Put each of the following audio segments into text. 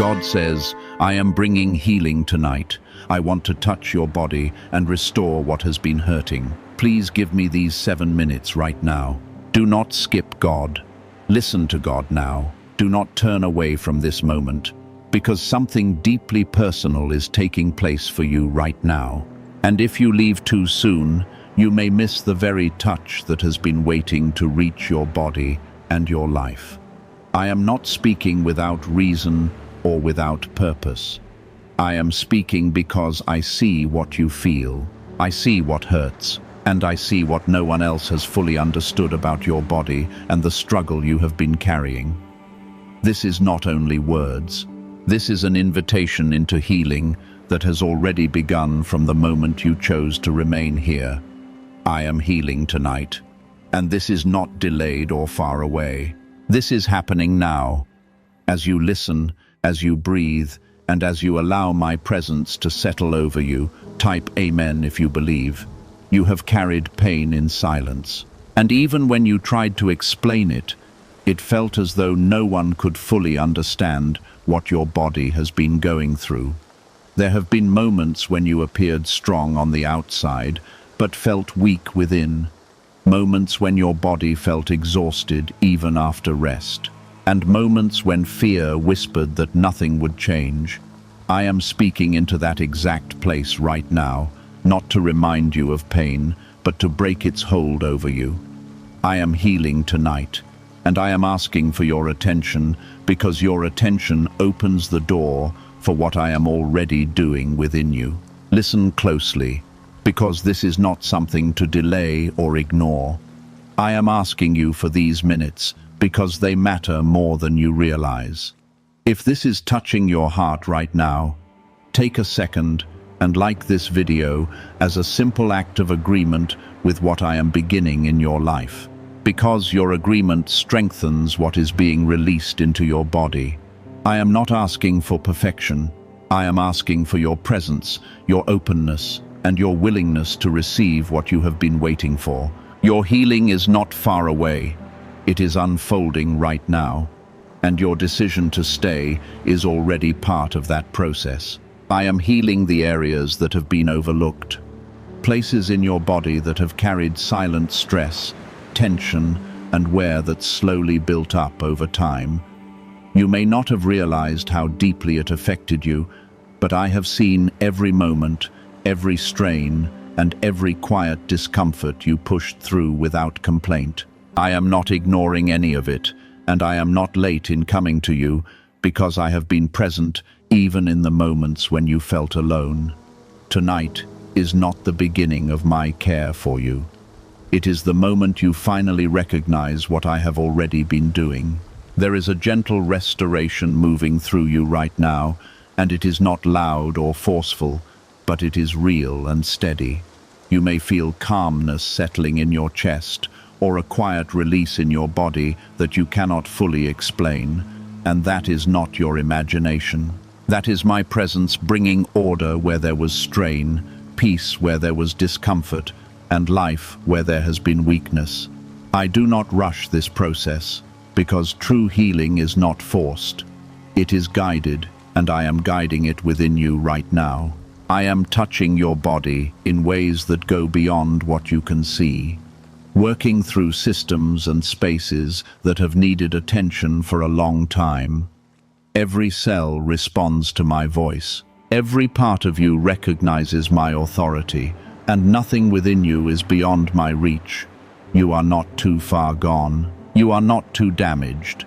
God says, I am bringing healing tonight. I want to touch your body and restore what has been hurting. Please give me these 7 minutes right now. Do not skip God. Listen to God now. Do not turn away from this moment, because something deeply personal is taking place for you right now. And if you leave too soon, you may miss the very touch that has been waiting to reach your body and your life. I am not speaking without reason or without purpose. I am speaking because I see what you feel. I see what hurts, and I see what no one else has fully understood about your body and the struggle you have been carrying. This is not only words. This is an invitation into healing that has already begun from the moment you chose to remain here. I am healing tonight, and this is not delayed or far away. This is happening now. As you listen, as you breathe, and as you allow my presence to settle over you, type Amen if you believe. You have carried pain in silence. And even when you tried to explain it, it felt as though no one could fully understand what your body has been going through. There have been moments when you appeared strong on the outside, but felt weak within. Moments when your body felt exhausted even after rest. And moments when fear whispered that nothing would change. I am speaking into that exact place right now, not to remind you of pain, but to break its hold over you. I am healing tonight, and I am asking for your attention because your attention opens the door for what I am already doing within you. Listen closely, because this is not something to delay or ignore. I am asking you for these minutes because they matter more than you realize. If this is touching your heart right now, take a second and like this video as a simple act of agreement with what I am beginning in your life. Because your agreement strengthens what is being released into your body. I am not asking for perfection. I am asking for your presence, your openness, and your willingness to receive what you have been waiting for. Your healing is not far away. It is unfolding right now, and your decision to stay is already part of that process. I am healing the areas that have been overlooked, places in your body that have carried silent stress, tension, and wear that slowly built up over time. You may not have realized how deeply it affected you, but I have seen every moment, every strain, and every quiet discomfort you pushed through without complaint. I am not ignoring any of it, and I am not late in coming to you, because I have been present even in the moments when you felt alone. Tonight is not the beginning of my care for you. It is the moment you finally recognize what I have already been doing. There is a gentle restoration moving through you right now, and it is not loud or forceful, but it is real and steady. You may feel calmness settling in your chest, or a quiet release in your body that you cannot fully explain, and that is not your imagination. That is my presence bringing order where there was strain, peace where there was discomfort, and life where there has been weakness. I do not rush this process, because true healing is not forced. It is guided, and I am guiding it within you right now. I am touching your body in ways that go beyond what you can see, working through systems and spaces that have needed attention for a long time. Every cell responds to my voice. Every part of you recognizes my authority, and nothing within you is beyond my reach. You are not too far gone. You are not too damaged,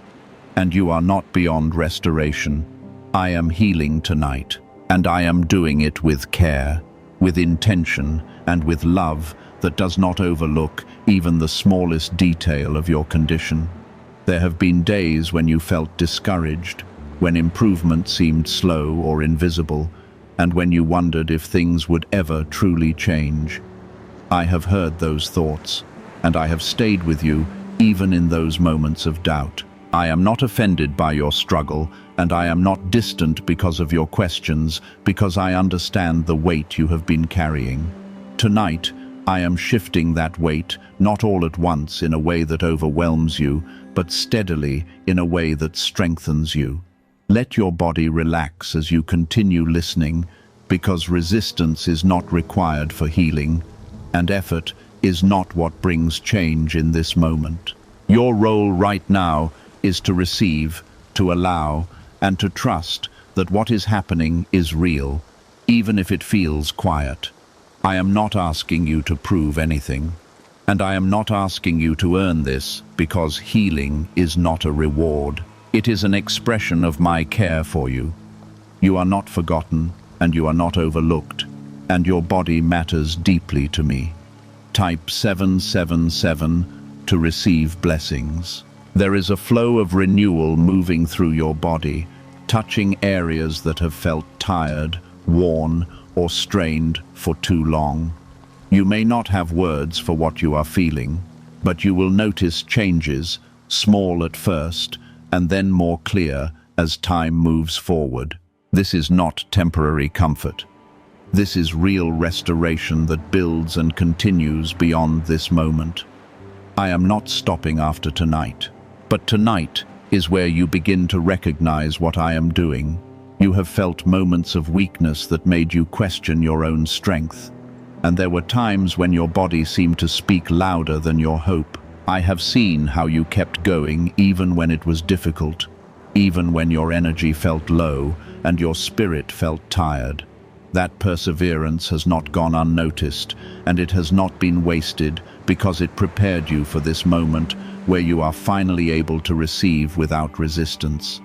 and you are not beyond restoration. I am healing tonight, and I am doing it with care, with intention, and with love that does not overlook even the smallest detail of your condition. There have been days when you felt discouraged, when improvement seemed slow or invisible, and when you wondered if things would ever truly change. I have heard those thoughts, and I have stayed with you even in those moments of doubt. I am not offended by your struggle, and I am not distant because of your questions, because I understand the weight you have been carrying. Tonight, I am shifting that weight, not all at once in a way that overwhelms you, but steadily in a way that strengthens you. Let your body relax as you continue listening, because resistance is not required for healing, and effort is not what brings change in this moment. Your role right now is to receive, to allow, and to trust that what is happening is real, even if it feels quiet. I am not asking you to prove anything, and I am not asking you to earn this, because healing is not a reward. It is an expression of my care for you. You are not forgotten, and you are not overlooked, and your body matters deeply to me. Type 777 to receive blessings. There is a flow of renewal moving through your body, touching areas that have felt tired, worn, or strained for too long. You may not have words for what you are feeling, but you will notice changes, small at first, and then more clear as time moves forward. This is not temporary comfort. This is real restoration that builds and continues beyond this moment. I am not stopping after tonight, but tonight is where you begin to recognize what I am doing. You have felt moments of weakness that made you question your own strength, and there were times when your body seemed to speak louder than your hope. I have seen how you kept going even when it was difficult, even when your energy felt low and your spirit felt tired. That perseverance has not gone unnoticed, and it has not been wasted, because it prepared you for this moment where you are finally able to receive without resistance.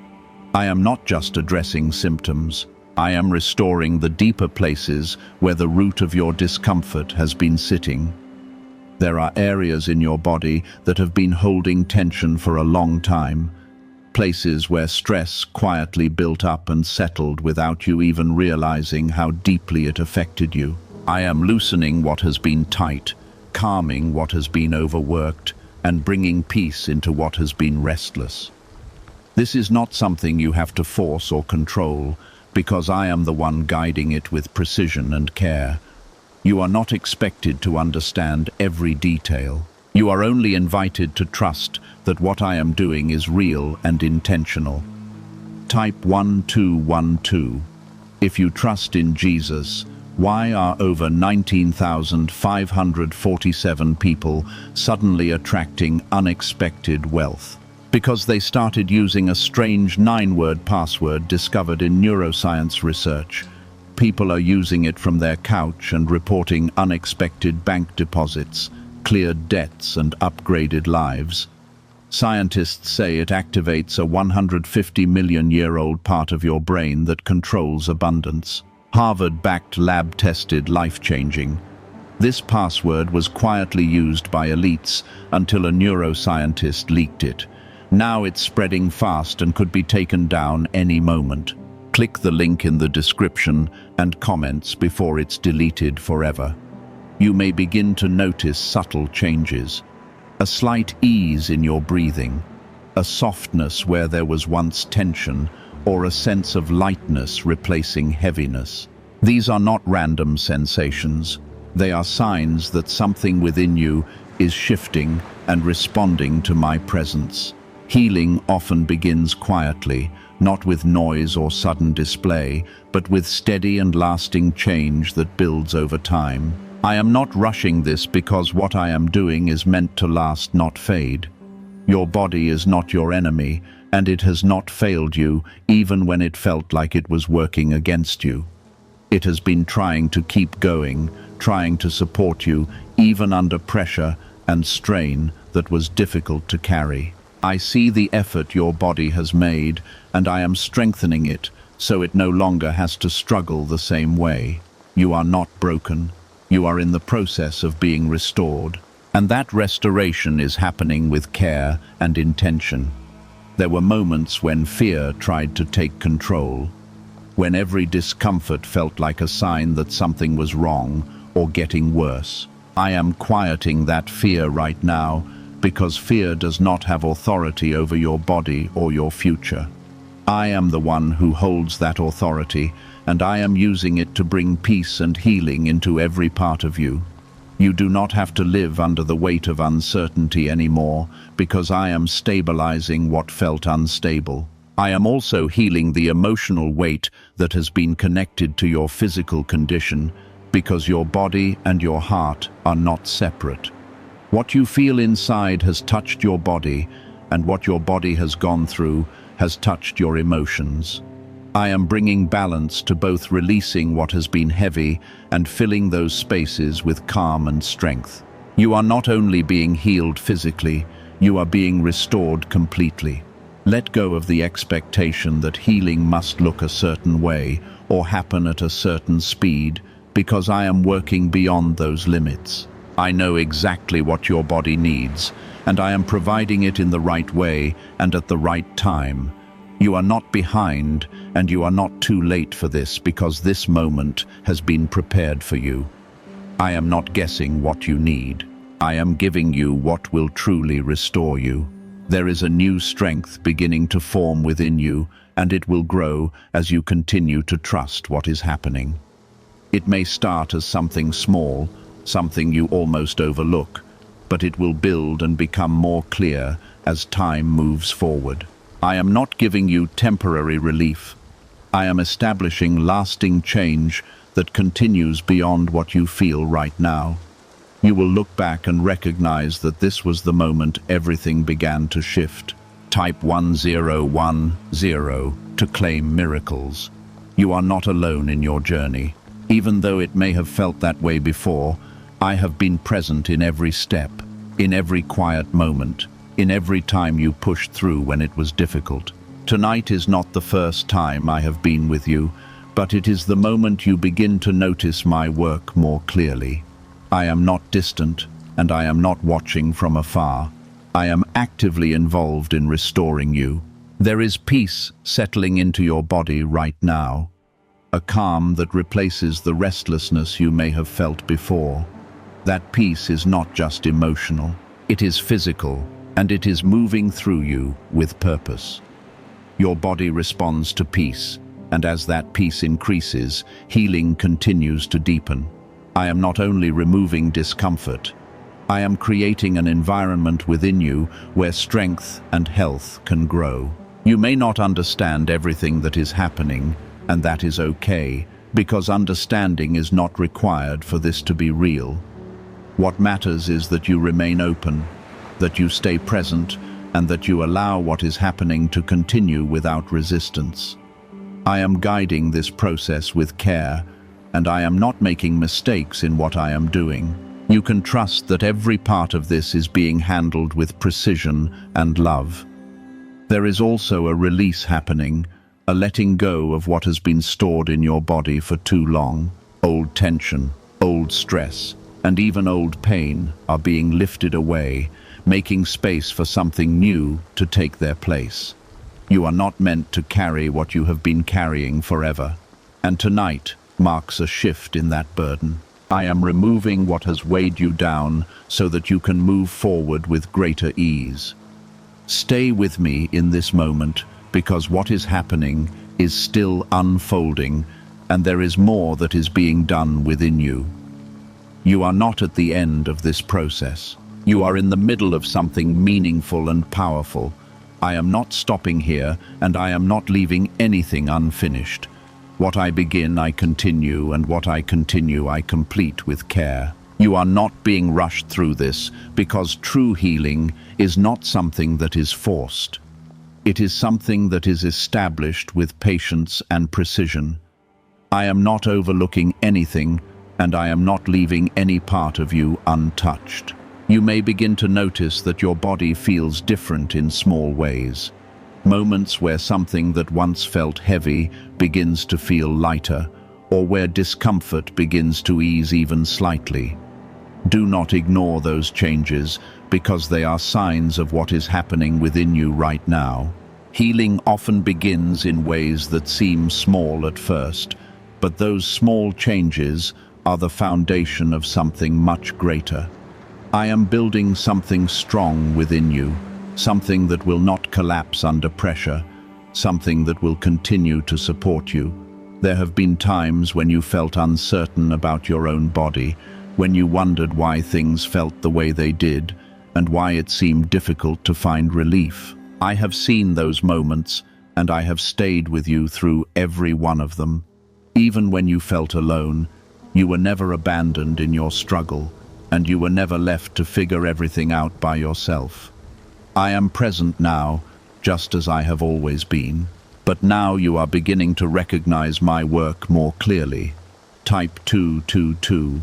I am not just addressing symptoms. I am restoring the deeper places where the root of your discomfort has been sitting. There are areas in your body that have been holding tension for a long time, places where stress quietly built up and settled without you even realizing how deeply it affected you. I am loosening what has been tight, calming what has been overworked, and bringing peace into what has been restless. This is not something you have to force or control, because I am the one guiding it with precision and care. You are not expected to understand every detail. You are only invited to trust that what I am doing is real and intentional. Type 1212. If you trust in Jesus, why are over 19,547 people suddenly attracting unexpected wealth? Because they started using a strange 9-word password discovered in neuroscience research. People are using it from their couch and reporting unexpected bank deposits, cleared debts, and upgraded lives. Scientists say it activates a 150-million-year-old part of your brain that controls abundance. Harvard-backed, lab-tested, life-changing. This password was quietly used by elites until a neuroscientist leaked it. Now it's spreading fast and could be taken down any moment. Click the link in the description and comments before it's deleted forever. You may begin to notice subtle changes. A slight ease in your breathing, a softness where there was once tension, or a sense of lightness replacing heaviness. These are not random sensations. They are signs that something within you is shifting and responding to my presence. Healing often begins quietly, not with noise or sudden display, but with steady and lasting change that builds over time. I am not rushing this because what I am doing is meant to last, not fade. Your body is not your enemy, and it has not failed you even when it felt like it was working against you. It has been trying to keep going, trying to support you even under pressure and strain that was difficult to carry. I see the effort your body has made, and I am strengthening it so it no longer has to struggle the same way. You are not broken. You are in the process of being restored, and that restoration is happening with care and intention. There were moments when fear tried to take control, when every discomfort felt like a sign that something was wrong or getting worse. I am quieting that fear right now, because fear does not have authority over your body or your future. I am the one who holds that authority, and I am using it to bring peace and healing into every part of you. You do not have to live under the weight of uncertainty anymore, because I am stabilizing what felt unstable. I am also healing the emotional weight that has been connected to your physical condition, because your body and your heart are not separate. What you feel inside has touched your body, and what your body has gone through has touched your emotions. I am bringing balance to both releasing what has been heavy and filling those spaces with calm and strength. You are not only being healed physically, you are being restored completely. Let go of the expectation that healing must look a certain way or happen at a certain speed, because I am working beyond those limits. I know exactly what your body needs, and I am providing it in the right way and at the right time. You are not behind, and you are not too late for this, because this moment has been prepared for you. I am not guessing what you need. I am giving you what will truly restore you. There is a new strength beginning to form within you, and it will grow as you continue to trust what is happening. It may start as something small, something you almost overlook, but it will build and become more clear as time moves forward. I am not giving you temporary relief. I am establishing lasting change that continues beyond what you feel right now. You will look back and recognize that this was the moment everything began to shift. Type 1010 to claim miracles. You are not alone in your journey. Even though it may have felt that way before, I have been present in every step, in every quiet moment, in every time you pushed through when it was difficult. Tonight is not the first time I have been with you, but it is the moment you begin to notice my work more clearly. I am not distant, and I am not watching from afar. I am actively involved in restoring you. There is peace settling into your body right now, a calm that replaces the restlessness you may have felt before. That peace is not just emotional, it is physical, and it is moving through you with purpose. Your body responds to peace, and as that peace increases, healing continues to deepen. I am not only removing discomfort, I am creating an environment within you where strength and health can grow. You may not understand everything that is happening, and that is okay, because understanding is not required for this to be real. What matters is that you remain open, that you stay present, and that you allow what is happening to continue without resistance. I am guiding this process with care, and I am not making mistakes in what I am doing. You can trust that every part of this is being handled with precision and love. There is also a release happening, a letting go of what has been stored in your body for too long. Old tension, old stress, and even old pain are being lifted away, making space for something new to take their place. You are not meant to carry what you have been carrying forever, and tonight marks a shift in that burden. I am removing what has weighed you down so that you can move forward with greater ease. Stay with me in this moment, because what is happening is still unfolding, and there is more that is being done within you. You are not at the end of this process. You are in the middle of something meaningful and powerful. I am not stopping here, and I am not leaving anything unfinished. What I begin, I continue, and what I continue, I complete with care. You are not being rushed through this, because true healing is not something that is forced. It is something that is established with patience and precision. I am not overlooking anything, and I am not leaving any part of you untouched. You may begin to notice that your body feels different in small ways. Moments where something that once felt heavy begins to feel lighter, or where discomfort begins to ease even slightly. Do not ignore those changes, because they are signs of what is happening within you right now. Healing often begins in ways that seem small at first, but those small changes are the foundation of something much greater. I am building something strong within you, something that will not collapse under pressure, something that will continue to support you. There have been times when you felt uncertain about your own body, when you wondered why things felt the way they did, and why it seemed difficult to find relief. I have seen those moments, and I have stayed with you through every one of them. Even when you felt alone, you were never abandoned in your struggle, and you were never left to figure everything out by yourself. I am present now, just as I have always been, but now you are beginning to recognize my work more clearly. Type 222.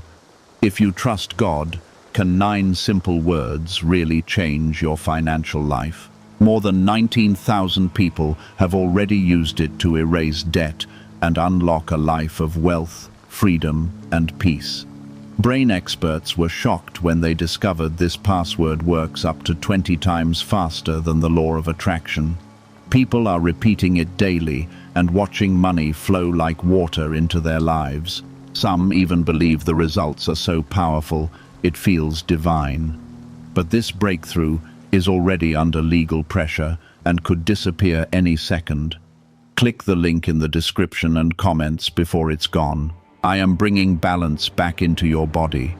If you trust God, can 9 simple words really change your financial life? More than 19,000 people have already used it to erase debt and unlock a life of wealth, freedom, and peace. Brain experts were shocked when they discovered this password works up to 20 times faster than the law of attraction. People are repeating it daily and watching money flow like water into their lives. Some even believe the results are so powerful it feels divine. But this breakthrough is already under legal pressure and could disappear any second. Click the link in the description and comments before it's gone. I am bringing balance back into your body,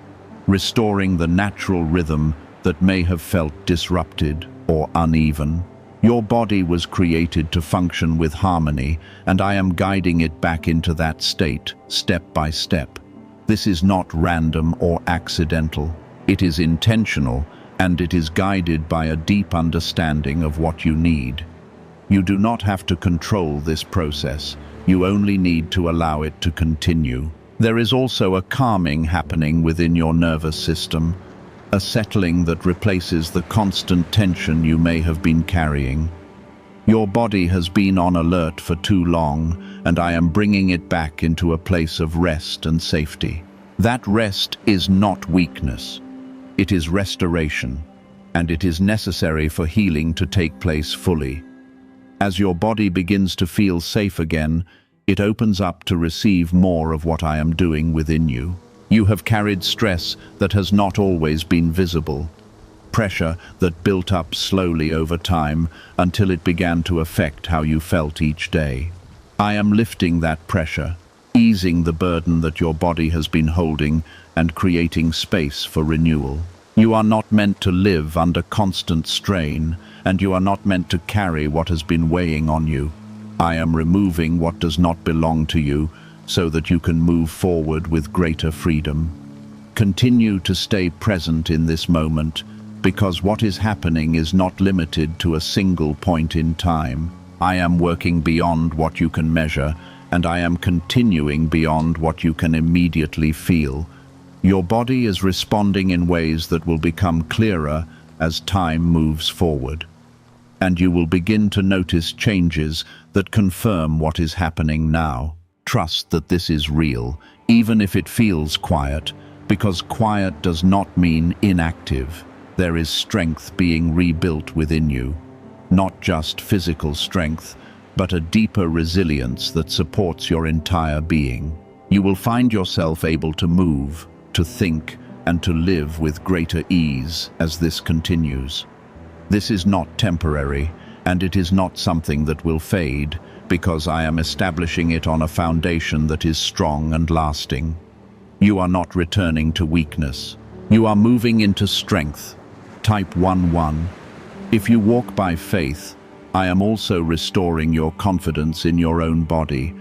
restoring the natural rhythm that may have felt disrupted or uneven. Your body was created to function with harmony, and I am guiding it back into that state, step by step. This is not random or accidental. It is intentional, and it is guided by a deep understanding of what you need. You do not have to control this process. You only need to allow it to continue. There is also a calming happening within your nervous system, a settling that replaces the constant tension you may have been carrying. Your body has been on alert for too long, and I am bringing it back into a place of rest and safety. That rest is not weakness. It is restoration, and it is necessary for healing to take place fully. As your body begins to feel safe again, it opens up to receive more of what I am doing within you. You have carried stress that has not always been visible, pressure that built up slowly over time until it began to affect how you felt each day. I am lifting that pressure, easing the burden that your body has been holding and creating space for renewal. You are not meant to live under constant strain, and you are not meant to carry what has been weighing on you. I am removing what does not belong to you so that you can move forward with greater freedom. Continue to stay present in this moment, because what is happening is not limited to a single point in time. I am working beyond what you can measure, and I am continuing beyond what you can immediately feel. Your body is responding in ways that will become clearer as time moves forward. And you will begin to notice changes that confirm what is happening now. Trust that this is real, even if it feels quiet, because quiet does not mean inactive. There is strength being rebuilt within you. Not just physical strength, but a deeper resilience that supports your entire being. You will find yourself able to move, to think, and to live with greater ease as this continues. This is not temporary, and it is not something that will fade, because I am establishing it on a foundation that is strong and lasting. You are not returning to weakness. You are moving into strength. Type 11. If you walk by faith, I am also restoring your confidence in your own body,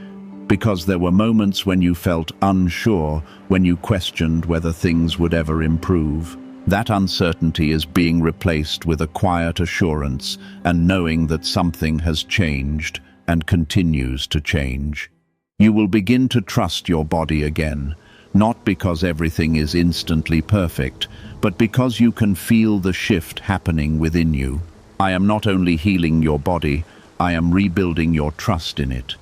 because there were moments when you felt unsure, when you questioned whether things would ever improve. That uncertainty is being replaced with a quiet assurance and knowing that something has changed and continues to change. You will begin to trust your body again, not because everything is instantly perfect, but because you can feel the shift happening within you. I am not only healing your body, I am rebuilding your trust in it.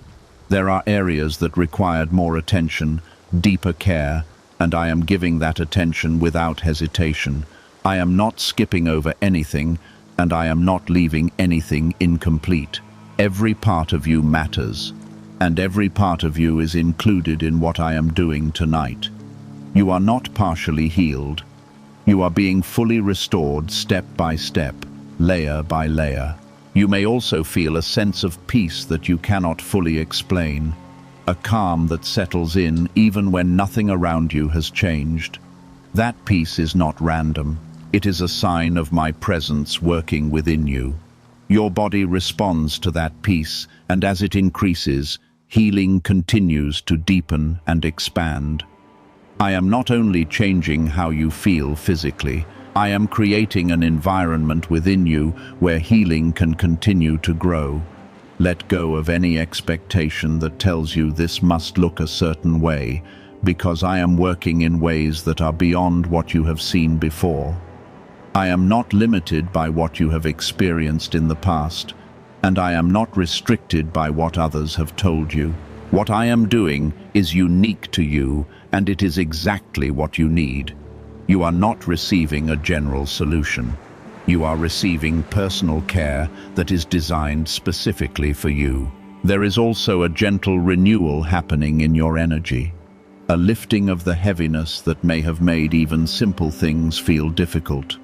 There are areas that required more attention, deeper care, and I am giving that attention without hesitation. I am not skipping over anything, and I am not leaving anything incomplete. Every part of you matters, and every part of you is included in what I am doing tonight. You are not partially healed. You are being fully restored step by step, layer by layer. You may also feel a sense of peace that you cannot fully explain, a calm that settles in even when nothing around you has changed. That peace is not random. It is a sign of my presence working within you. Your body responds to that peace, and as it increases, healing continues to deepen and expand. I am not only changing how you feel physically, I am creating an environment within you where healing can continue to grow. Let go of any expectation that tells you this must look a certain way, because I am working in ways that are beyond what you have seen before. I am not limited by what you have experienced in the past, and I am not restricted by what others have told you. What I am doing is unique to you, and it is exactly what you need. You are not receiving a general solution. You are receiving personal care that is designed specifically for you. There is also a gentle renewal happening in your energy, a lifting of the heaviness that may have made even simple things feel difficult.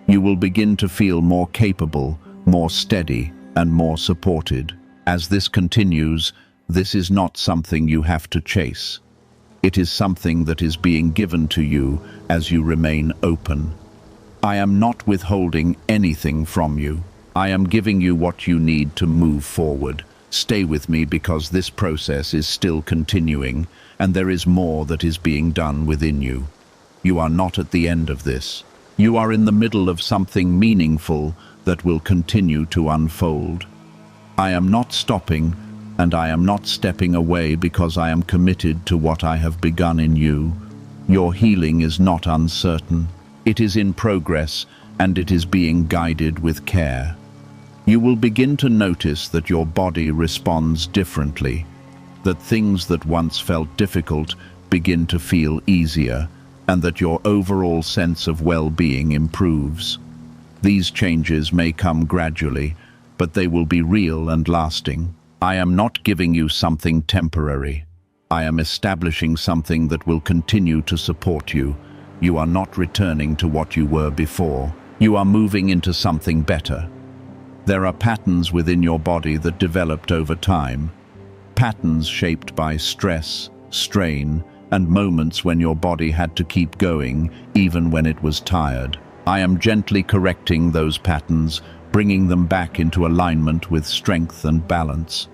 You will begin to feel more capable, more steady, and more supported. As this continues, this is not something you have to chase. It is something that is being given to you as you remain open. I am not withholding anything from you. I am giving you what you need to move forward. Stay with me because this process is still continuing, and there is more that is being done within you. You are not at the end of this. You are in the middle of something meaningful that will continue to unfold. I am not stopping, and I am not stepping away because I am committed to what I have begun in you. Your healing is not uncertain. It is in progress, and it is being guided with care. You will begin to notice that your body responds differently, that things that once felt difficult begin to feel easier, and that your overall sense of well-being improves. These changes may come gradually, but they will be real and lasting. I am not giving you something temporary. I am establishing something that will continue to support you. You are not returning to what you were before. You are moving into something better. There are patterns within your body that developed over time, patterns shaped by stress, strain, and moments when your body had to keep going, even when it was tired. I am gently correcting those patterns, bringing them back into alignment with strength and balance.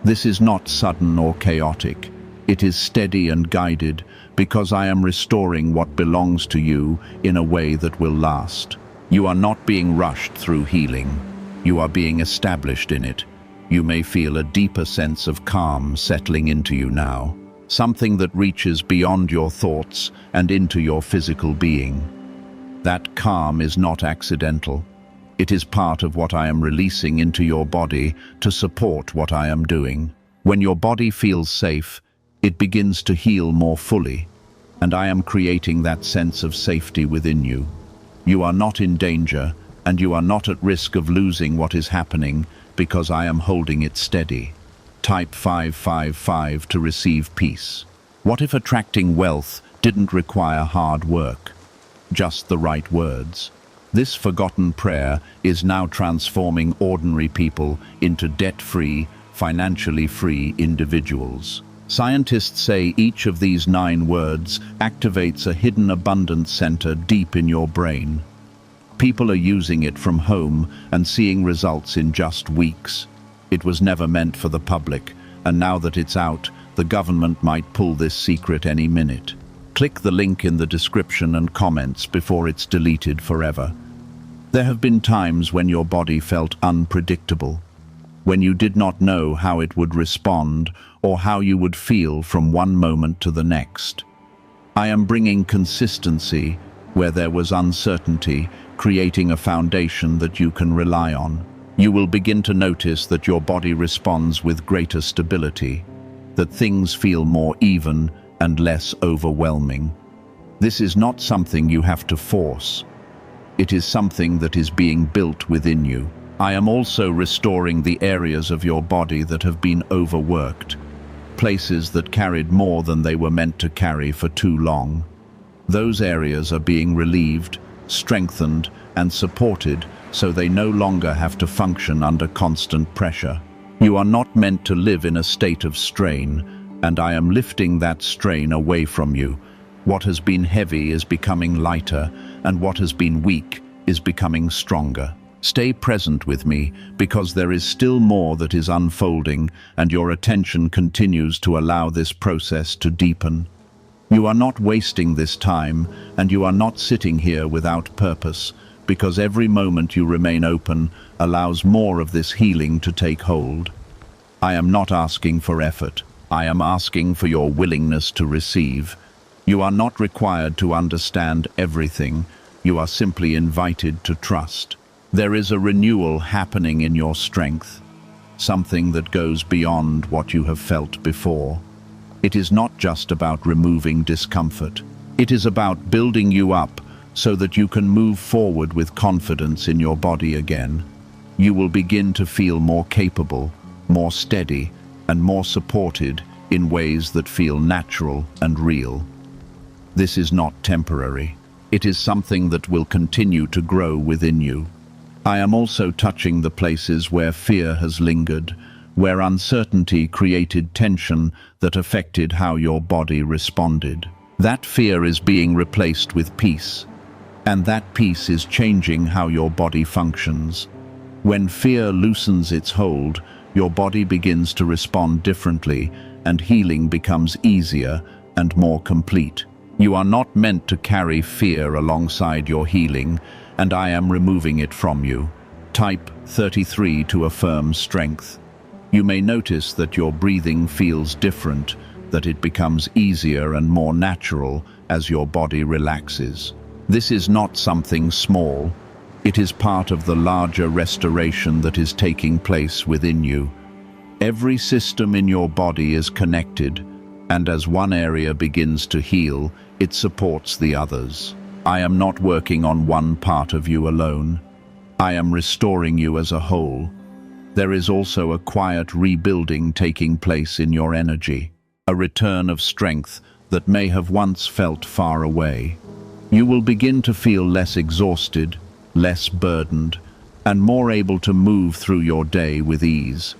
This is not sudden or chaotic. It is steady and guided, because I am restoring what belongs to you in a way that will last. You are not being rushed through healing. You are being established in it. You may feel a deeper sense of calm settling into you now, something that reaches beyond your thoughts and into your physical being. That calm is not accidental. It is part of what I am releasing into your body to support what I am doing. When your body feels safe, it begins to heal more fully, and I am creating that sense of safety within you. You are not in danger, and you are not at risk of losing what is happening because I am holding it steady. Type 555 to receive peace. What if attracting wealth didn't require hard work? Just the right words. This forgotten prayer is now transforming ordinary people into debt-free, financially free individuals. Scientists say each of these 9 words activates a hidden abundance center deep in your brain. People are using it from home and seeing results in just weeks. It was never meant for the public, and now that it's out, the government might pull this secret any minute. Click the link in the description and comments before it's deleted forever. There have been times when your body felt unpredictable, when you did not know how it would respond or how you would feel from one moment to the next. I am bringing consistency where there was uncertainty, creating a foundation that you can rely on. You will begin to notice that your body responds with greater stability, that things feel more even and less overwhelming. This is not something you have to force. It is something that is being built within you. I am also restoring the areas of your body that have been overworked, places that carried more than they were meant to carry for too long. Those areas are being relieved, strengthened, and supported so they no longer have to function under constant pressure. You are not meant to live in a state of strain, and I am lifting that strain away from you. What has been heavy is becoming lighter, and what has been weak is becoming stronger. Stay present with me, because there is still more that is unfolding, and your attention continues to allow this process to deepen. You are not wasting this time, and you are not sitting here without purpose, because every moment you remain open allows more of this healing to take hold. I am not asking for effort. I am asking for your willingness to receive. You are not required to understand everything. You are simply invited to trust. There is a renewal happening in your strength, something that goes beyond what you have felt before. It is not just about removing discomfort. It is about building you up so that you can move forward with confidence in your body again. You will begin to feel more capable, more steady, and more supported in ways that feel natural and real. This is not temporary. It is something that will continue to grow within you. I am also touching the places where fear has lingered, where uncertainty created tension that affected how your body responded. That fear is being replaced with peace, and that peace is changing how your body functions. When fear loosens its hold, your body begins to respond differently, and healing becomes easier and more complete. You are not meant to carry fear alongside your healing, and I am removing it from you. Type 33 to affirm strength. You may notice that your breathing feels different, that it becomes easier and more natural as your body relaxes. This is not something small. It is part of the larger restoration that is taking place within you. Every system in your body is connected, and as one area begins to heal, it supports the others. I am not working on one part of you alone. I am restoring you as a whole. There is also a quiet rebuilding taking place in your energy, a return of strength that may have once felt far away. You will begin to feel less exhausted, less burdened, and more able to move through your day with ease.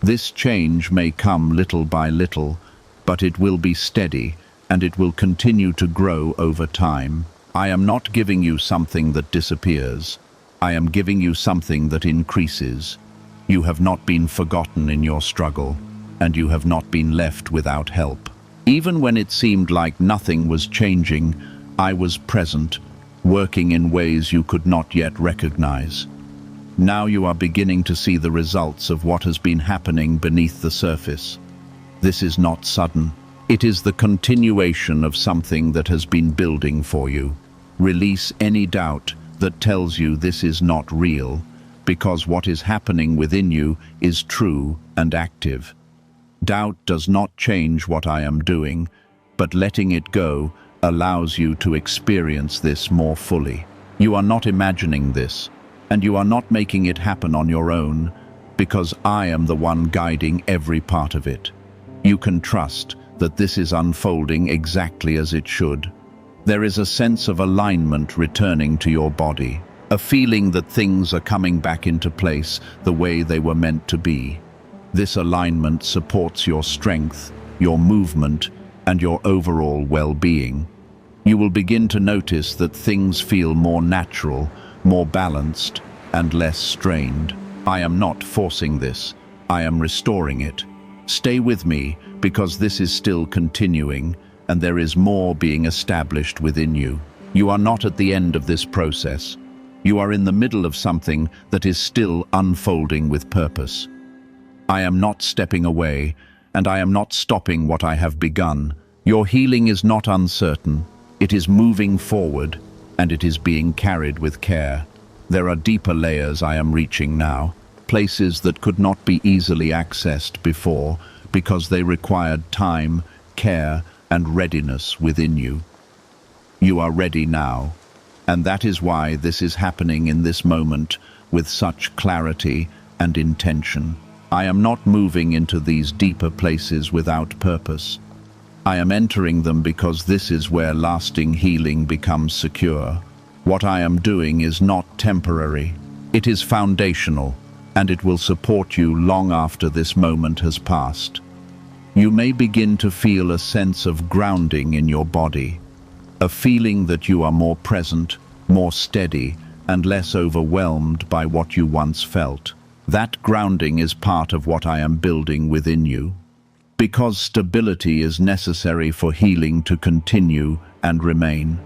This change may come little by little, but it will be steady, and it will continue to grow over time. I am not giving you something that disappears. I am giving you something that increases. You have not been forgotten in your struggle, and you have not been left without help. Even when it seemed like nothing was changing, I was present, working in ways you could not yet recognize. Now you are beginning to see the results of what has been happening beneath the surface. This is not sudden. It is the continuation of something that has been building for you. Release any doubt that tells you this is not real, because what is happening within you is true and active. Doubt does not change what I am doing, but letting it go allows you to experience this more fully. You are not imagining this, and you are not making it happen on your own, because I am the one guiding every part of it. You can trust that this is unfolding exactly as it should. There is a sense of alignment returning to your body, a feeling that things are coming back into place the way they were meant to be. This alignment supports your strength, your movement, and your overall well-being. You will begin to notice that things feel more natural, more balanced, and less strained. I am not forcing this. I am restoring it. Stay with me, because this is still continuing, and there is more being established within you. You are not at the end of this process. You are in the middle of something that is still unfolding with purpose. I am not stepping away, and I am not stopping what I have begun. Your healing is not uncertain. It is moving forward, and it is being carried with care. There are deeper layers I am reaching now, places that could not be easily accessed before because they required time, care, and readiness within you. You are ready now, and that is why this is happening in this moment with such clarity and intention. I am not moving into these deeper places without purpose. I am entering them because this is where lasting healing becomes secure. What I am doing is not temporary. It is foundational, and it will support you long after this moment has passed. You may begin to feel a sense of grounding in your body, a feeling that you are more present, more steady, and less overwhelmed by what you once felt. That grounding is part of what I am building within you. Because stability is necessary for healing to continue and remain.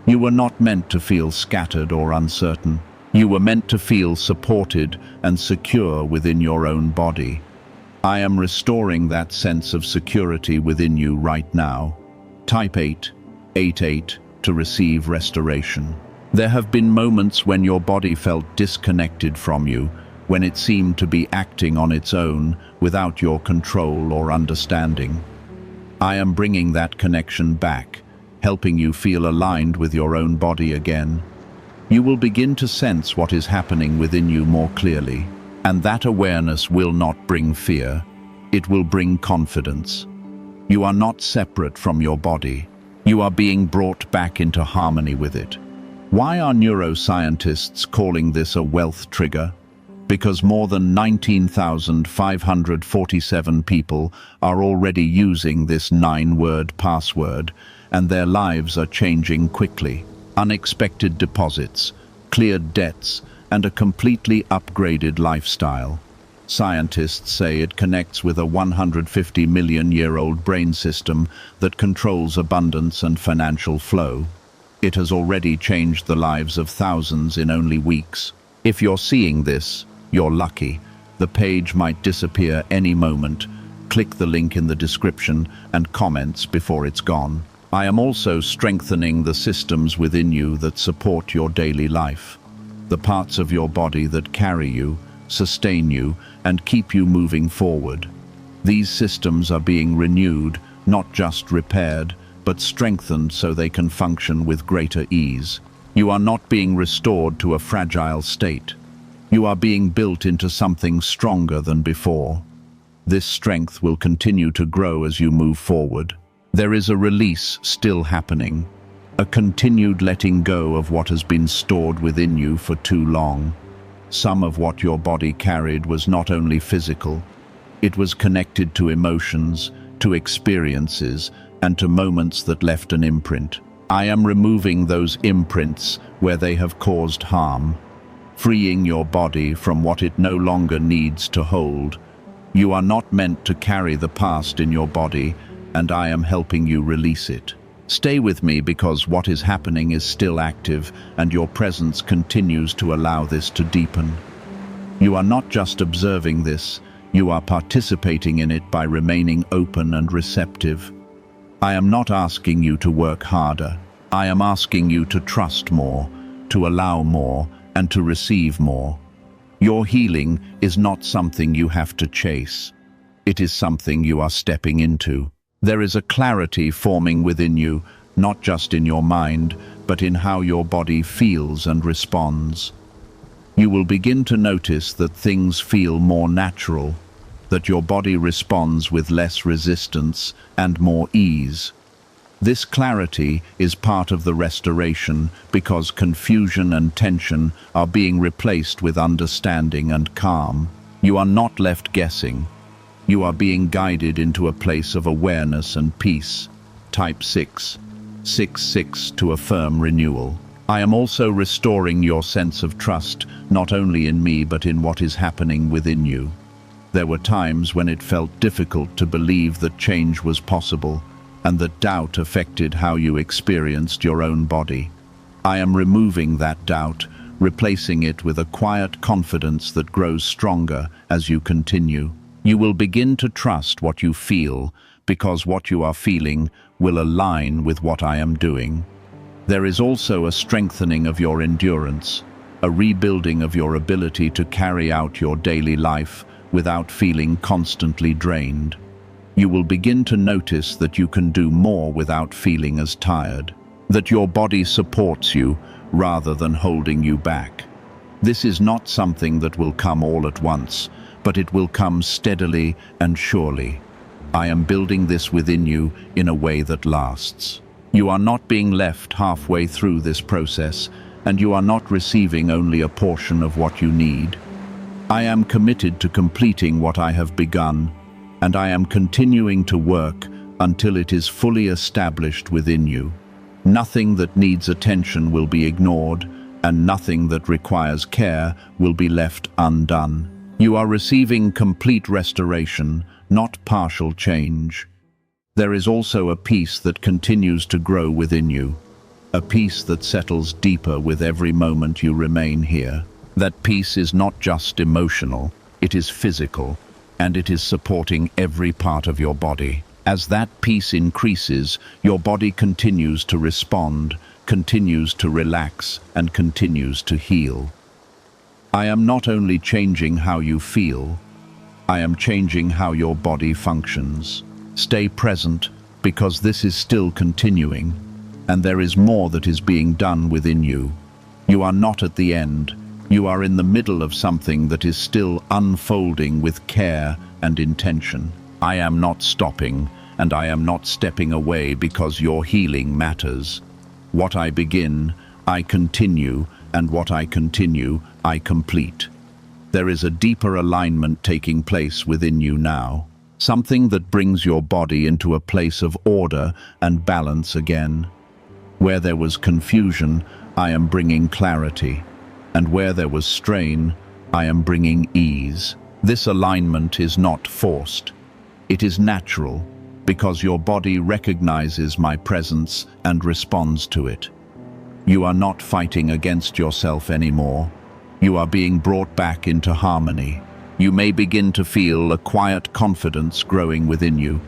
You were not meant to feel scattered or uncertain. You were meant to feel supported and secure within your own body. I am restoring that sense of security within you right now. Type 888 to receive restoration. There have been moments when your body felt disconnected from you, when it seemed to be acting on its own without your control or understanding. I am bringing that connection back, helping you feel aligned with your own body again. You will begin to sense what is happening within you more clearly, and that awareness will not bring fear. It will bring confidence. You are not separate from your body. You are being brought back into harmony with it. Why are neuroscientists calling this a wealth trigger? Because more than 19,547 people are already using this 9-word password, and their lives are changing quickly. Unexpected deposits, cleared debts, and a completely upgraded lifestyle. Scientists say it connects with a 150-million-year-old brain system that controls abundance and financial flow. It has already changed the lives of thousands in only weeks. If you're seeing this, you're lucky. The page might disappear any moment. Click the link in the description and comments before it's gone. I am also strengthening the systems within you that support your daily life. The parts of your body that carry you, sustain you, and keep you moving forward. These systems are being renewed, not just repaired, but strengthened so they can function with greater ease. You are not being restored to a fragile state. You are being built into something stronger than before. This strength will continue to grow as you move forward. There is a release still happening, a continued letting go of what has been stored within you for too long. Some of what your body carried was not only physical, it was connected to emotions, to experiences, and to moments that left an imprint. I am removing those imprints where they have caused harm, freeing your body from what it no longer needs to hold. You are not meant to carry the past in your body, and I am helping you release it. Stay with me because what is happening is still active, and your presence continues to allow this to deepen. You are not just observing this, you are participating in it by remaining open and receptive. I am not asking you to work harder. I am asking you to trust more, to allow more, and to receive more. Your healing is not something you have to chase. It is something you are stepping into. There is a clarity forming within you, not just in your mind, but in how your body feels and responds. You will begin to notice that things feel more natural, that your body responds with less resistance and more ease. This clarity is part of the restoration because confusion and tension are being replaced with understanding and calm. You are not left guessing. You are being guided into a place of awareness and peace. Type 666 to affirm renewal. I am also restoring your sense of trust, not only in me but in what is happening within you. There were times when it felt difficult to believe that change was possible, and that doubt affected how you experienced your own body. I am removing that doubt, replacing it with a quiet confidence that grows stronger as you continue. You will begin to trust what you feel, because what you are feeling will align with what I am doing. There is also a strengthening of your endurance, a rebuilding of your ability to carry out your daily life without feeling constantly drained. You will begin to notice that you can do more without feeling as tired, that your body supports you rather than holding you back. This is not something that will come all at once, but it will come steadily and surely. I am building this within you in a way that lasts. You are not being left halfway through this process, and you are not receiving only a portion of what you need. I am committed to completing what I have begun, and I am continuing to work until it is fully established within you. Nothing that needs attention will be ignored, and nothing that requires care will be left undone. You are receiving complete restoration, not partial change. There is also a peace that continues to grow within you, a peace that settles deeper with every moment you remain here. That peace is not just emotional, it is physical, and it is supporting every part of your body. As that peace increases, your body continues to respond, continues to relax, and continues to heal. I am not only changing how you feel, I am changing how your body functions. Stay present, because this is still continuing, and there is more that is being done within you. You are not at the end. You are in the middle of something that is still unfolding with care and intention. I am not stopping, and I am not stepping away because your healing matters. What I begin, I continue, and what I continue, I complete. There is a deeper alignment taking place within you now, something that brings your body into a place of order and balance again. Where there was confusion, I am bringing clarity, and where there was strain, I am bringing ease. This alignment is not forced. It is natural, because your body recognizes my presence and responds to it. You are not fighting against yourself anymore. You are being brought back into harmony. You may begin to feel a quiet confidence growing within you,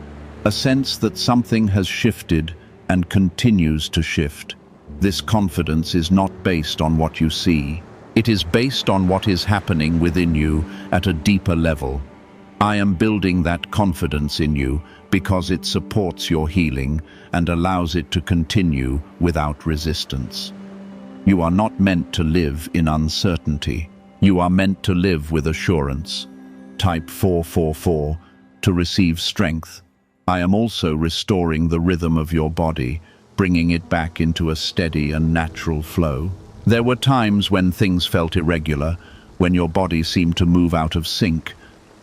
a sense that something has shifted and continues to shift. This confidence is not based on what you see. It is based on what is happening within you at a deeper level. I am building that confidence in you because it supports your healing and allows it to continue without resistance. You are not meant to live in uncertainty. You are meant to live with assurance. Type 444 to receive strength. I am also restoring the rhythm of your body, bringing it back into a steady and natural flow. There were times when things felt irregular, when your body seemed to move out of sync,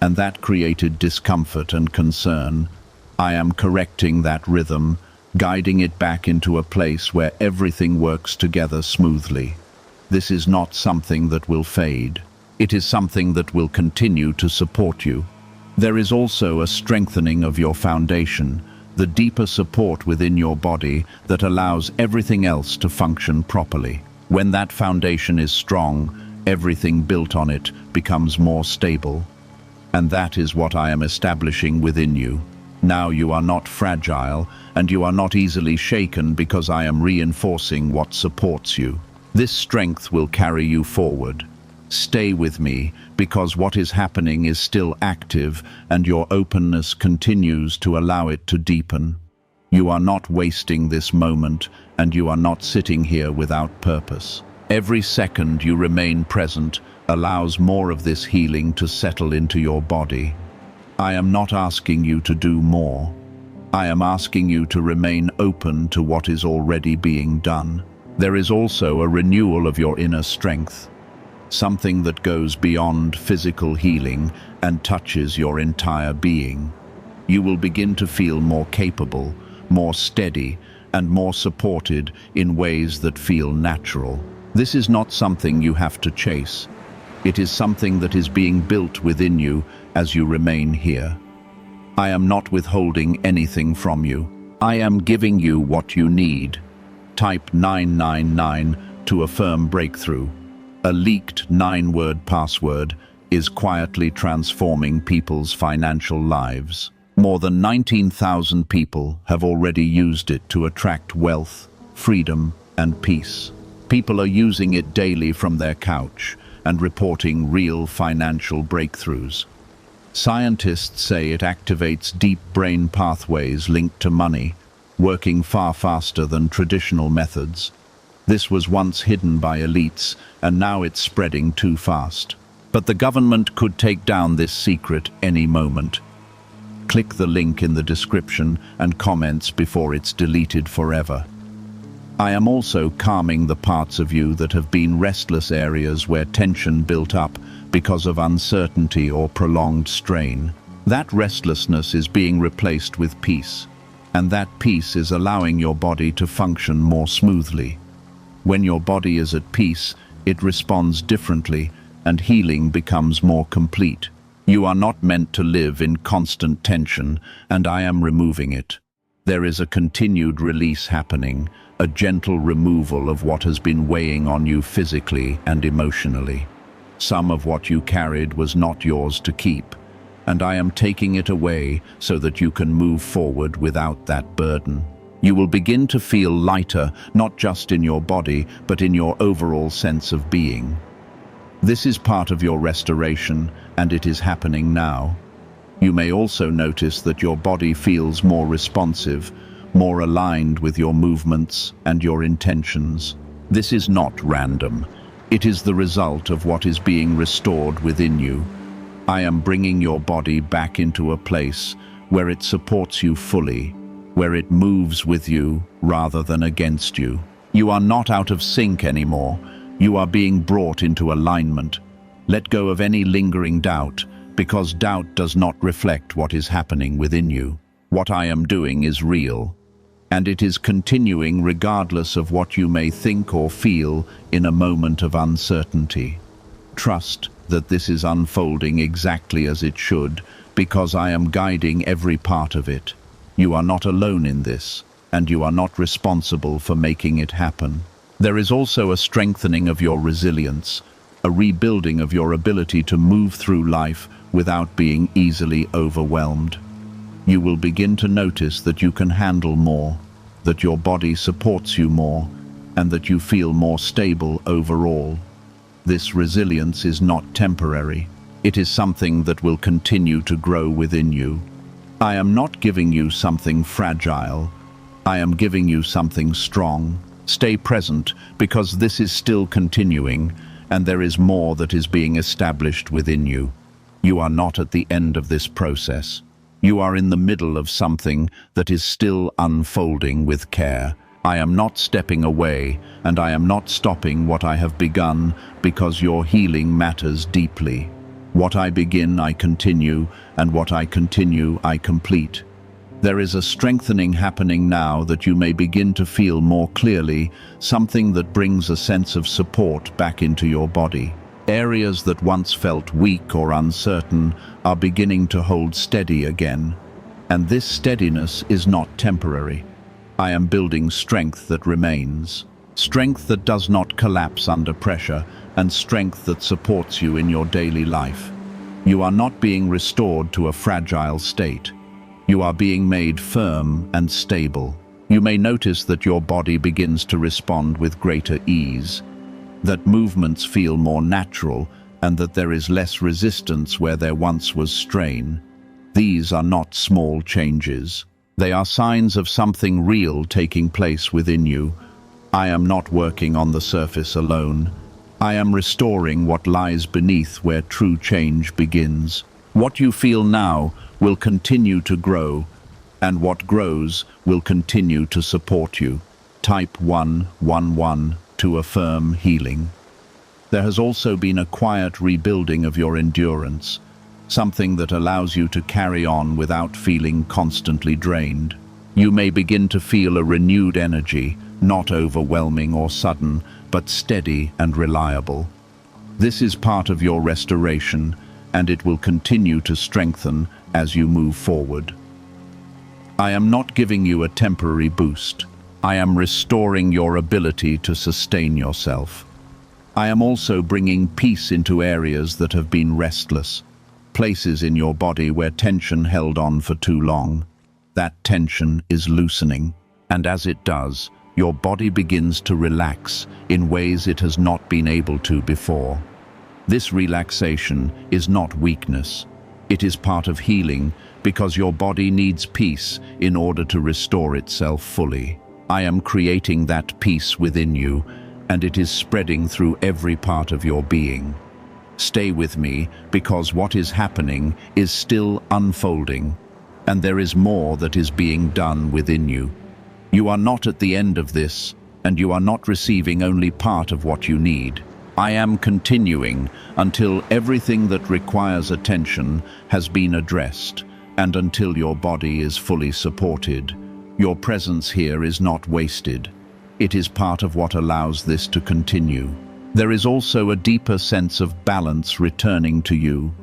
and that created discomfort and concern. I am correcting that rhythm, guiding it back into a place where everything works together smoothly. This is not something that will fade. It is something that will continue to support you. There is also a strengthening of your foundation, the deeper support within your body that allows everything else to function properly. When that foundation is strong, everything built on it becomes more stable. And that is what I am establishing within you. Now you are not fragile, and you are not easily shaken because I am reinforcing what supports you. This strength will carry you forward. Stay with me, because what is happening is still active, and your openness continues to allow it to deepen. You are not wasting this moment, and you are not sitting here without purpose. Every second you remain present allows more of this healing to settle into your body. I am not asking you to do more. I am asking you to remain open to what is already being done. There is also a renewal of your inner strength, something that goes beyond physical healing and touches your entire being. You will begin to feel more capable, more steady, and more supported in ways that feel natural. This is not something you have to chase. It is something that is being built within you as you remain here. I am not withholding anything from you. I am giving you what you need. Type 999 to affirm breakthrough. A leaked 9-word password is quietly transforming people's financial lives. More than 19,000 people have already used it to attract wealth, freedom, and peace. People are using it daily from their couch and reporting real financial breakthroughs. Scientists say it activates deep brain pathways linked to money, working far faster than traditional methods. This was once hidden by elites, and now it's spreading too fast. But the government could take down this secret any moment. Click the link in the description and comments before it's deleted forever. I am also calming the parts of you that have been restless areas where tension built up because of uncertainty or prolonged strain. That restlessness is being replaced with peace, and that peace is allowing your body to function more smoothly. When your body is at peace, it responds differently, and healing becomes more complete. You are not meant to live in constant tension, and I am removing it. There is a continued release happening, a gentle removal of what has been weighing on you physically and emotionally. Some of what you carried was not yours to keep, and I am taking it away so that you can move forward without that burden. You will begin to feel lighter, not just in your body, but in your overall sense of being. This is part of your restoration, and it is happening now. You may also notice that your body feels more responsive, more aligned with your movements and your intentions. This is not random. It is the result of what is being restored within you. I am bringing your body back into a place where it supports you fully, where it moves with you rather than against you. You are not out of sync anymore. You are being brought into alignment. Let go of any lingering doubt, because doubt does not reflect what is happening within you. What I am doing is real, and it is continuing regardless of what you may think or feel in a moment of uncertainty. Trust that this is unfolding exactly as it should, because I am guiding every part of it. You are not alone in this, and you are not responsible for making it happen. There is also a strengthening of your resilience, a rebuilding of your ability to move through life without being easily overwhelmed. You will begin to notice that you can handle more, that your body supports you more, and that you feel more stable overall. This resilience is not temporary. It is something that will continue to grow within you. I am not giving you something fragile. I am giving you something strong. Stay present, because this is still continuing, and there is more that is being established within you. You are not at the end of this process. You are in the middle of something that is still unfolding with care. I am not stepping away, and I am not stopping what I have begun, because your healing matters deeply. What I begin, I continue, and what I continue, I complete. There is a strengthening happening now that you may begin to feel more clearly, something that brings a sense of support back into your body. Areas that once felt weak or uncertain are beginning to hold steady again. And this steadiness is not temporary. I am building strength that remains. Strength that does not collapse under pressure, and strength that supports you in your daily life. You are not being restored to a fragile state. You are being made firm and stable. You may notice that your body begins to respond with greater ease, that movements feel more natural, and that there is less resistance where there once was strain. These are not small changes. They are signs of something real taking place within you. I am not working on the surface alone. I am restoring what lies beneath where true change begins. What you feel now will continue to grow, and what grows will continue to support you. Type 111 to affirm healing. There has also been a quiet rebuilding of your endurance, something that allows you to carry on without feeling constantly drained. You may begin to feel a renewed energy, not overwhelming or sudden, but steady and reliable. This is part of your restoration, and it will continue to strengthen as you move forward. I am not giving you a temporary boost. I am restoring your ability to sustain yourself. I am also bringing peace into areas that have been restless, places in your body where tension held on for too long. That tension is loosening, and as it does, your body begins to relax in ways it has not been able to before. This relaxation is not weakness. It is part of healing, because your body needs peace in order to restore itself fully. I am creating that peace within you, and it is spreading through every part of your being. Stay with me, because what is happening is still unfolding, and there is more that is being done within you. You are not at the end of this, and you are not receiving only part of what you need. I am continuing until everything that requires attention has been addressed, and until your body is fully supported. Your presence here is not wasted. It is part of what allows this to continue. There is also a deeper sense of balance returning to you,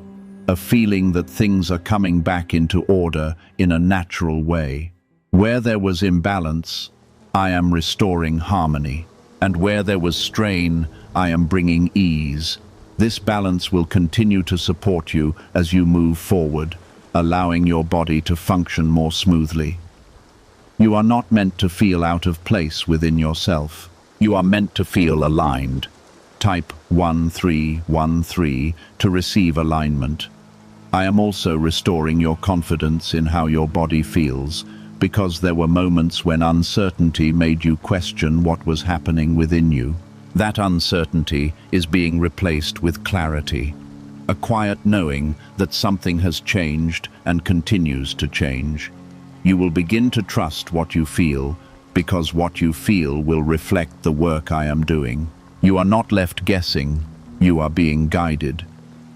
a feeling that things are coming back into order in a natural way. Where there was imbalance, I am restoring harmony, and where there was strain, I am bringing ease. This balance will continue to support you as you move forward, allowing your body to function more smoothly. You are not meant to feel out of place within yourself. You are meant to feel aligned. Type 1313 to receive alignment. I am also restoring your confidence in how your body feels, because there were moments when uncertainty made you question what was happening within you. That uncertainty is being replaced with clarity, a quiet knowing that something has changed and continues to change. You will begin to trust what you feel, because what you feel will reflect the work I am doing. You are not left guessing, you are being guided.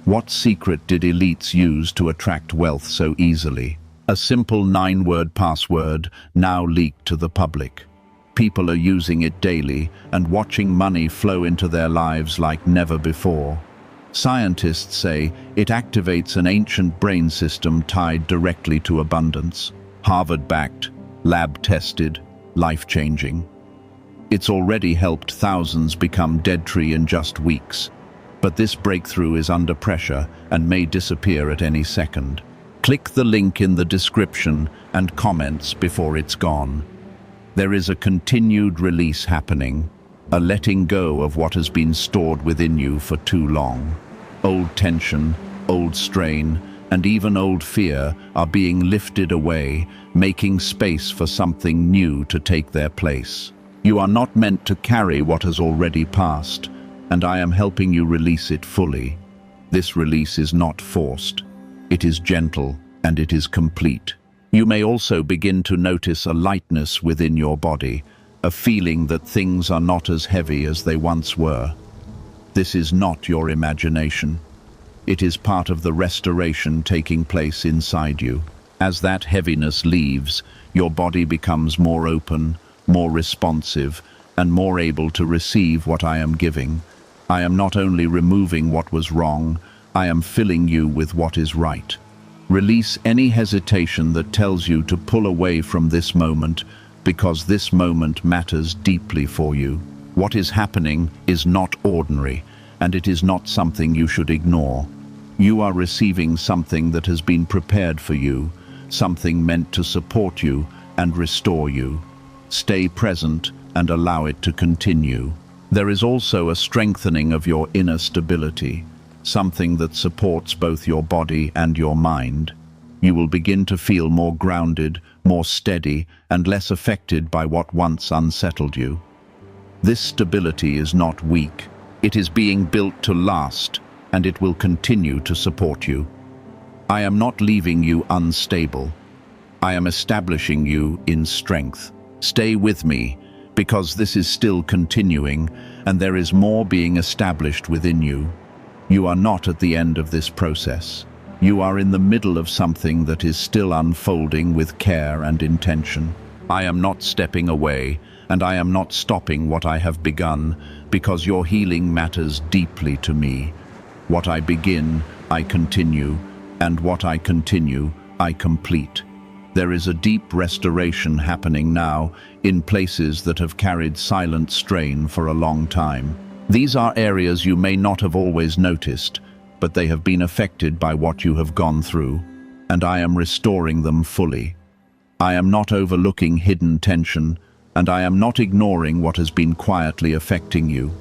What secret did elites use to attract wealth so easily? A simple 9-word password now leaked to the public. People are using it daily and watching money flow into their lives like never before. Scientists say it activates an ancient brain system tied directly to abundance. Harvard-backed, lab-tested, life-changing. It's already helped thousands become debt-free in just weeks. But this breakthrough is under pressure and may disappear at any second. Click the link in the description and comments before it's gone. There is a continued release happening, a letting go of what has been stored within you for too long. Old tension, old strain, and even old fear are being lifted away, making space for something new to take their place. You are not meant to carry what has already passed, and I am helping you release it fully. This release is not forced. It is gentle, and it is complete. You may also begin to notice a lightness within your body, a feeling that things are not as heavy as they once were. This is not your imagination. It is part of the restoration taking place inside you. As that heaviness leaves, your body becomes more open, more responsive, and more able to receive what I am giving. I am not only removing what was wrong, I am filling you with what is right. Release any hesitation that tells you to pull away from this moment, because this moment matters deeply for you. What is happening is not ordinary, and it is not something you should ignore. You are receiving something that has been prepared for you, something meant to support you and restore you. Stay present and allow it to continue. There is also a strengthening of your inner stability, something that supports both your body and your mind. You will begin to feel more grounded, more steady, and less affected by what once unsettled you. This stability is not weak. It is being built to last, and it will continue to support you. I am not leaving you unstable. I am establishing you in strength. Stay with me, because this is still continuing, and there is more being established within you. You are not at the end of this process. You are in the middle of something that is still unfolding with care and intention. I am not stepping away, and I am not stopping what I have begun, because your healing matters deeply to me. What I begin, I continue, and what I continue, I complete. There is a deep restoration happening now in places that have carried silent strain for a long time. These are areas you may not have always noticed, but they have been affected by what you have gone through, and I am restoring them fully. I am not overlooking hidden tension, and I am not ignoring what has been quietly affecting you.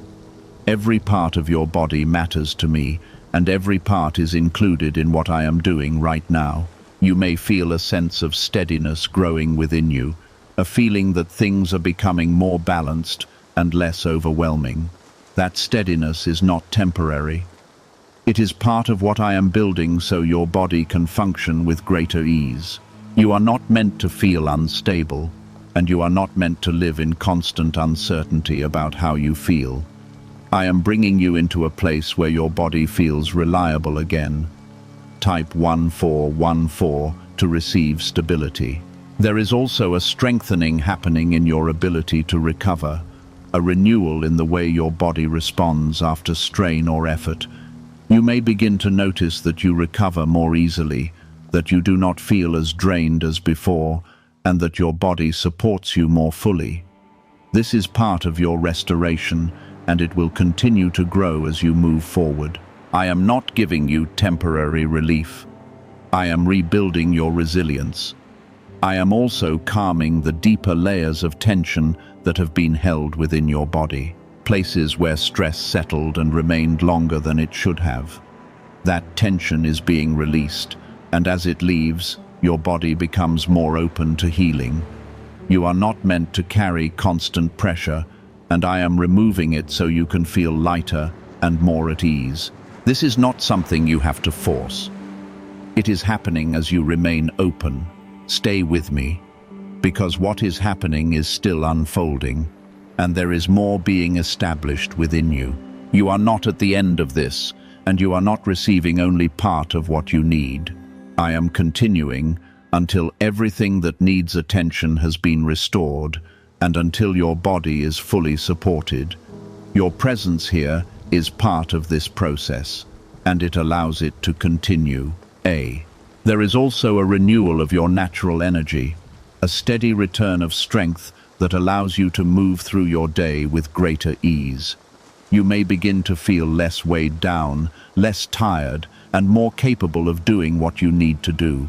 Every part of your body matters to me, and every part is included in what I am doing right now. You may feel a sense of steadiness growing within you, a feeling that things are becoming more balanced and less overwhelming. That steadiness is not temporary. It is part of what I am building so your body can function with greater ease. You are not meant to feel unstable, and you are not meant to live in constant uncertainty about how you feel. I am bringing you into a place where your body feels reliable again. Type 1414 to receive stability. There is also a strengthening happening in your ability to recover, a renewal in the way your body responds after strain or effort. You may begin to notice that you recover more easily, that you do not feel as drained as before, and that your body supports you more fully. This is part of your restoration, and it will continue to grow as you move forward. I am not giving you temporary relief. I am rebuilding your resilience. I am also calming the deeper layers of tension that have been held within your body, places where stress settled and remained longer than it should have. That tension is being released, and as it leaves, your body becomes more open to healing. You are not meant to carry constant pressure, and I am removing it so you can feel lighter and more at ease. This is not something you have to force. It is happening as you remain open. Stay with me, because what is happening is still unfolding, and there is more being established within you. You are not at the end of this, and you are not receiving only part of what you need. I am continuing until everything that needs attention has been restored, and until your body is fully supported. Your presence here is part of this process, and it allows it to continue. There is also a renewal of your natural energy, a steady return of strength that allows you to move through your day with greater ease. You may begin to feel less weighed down, less tired, and more capable of doing what you need to do.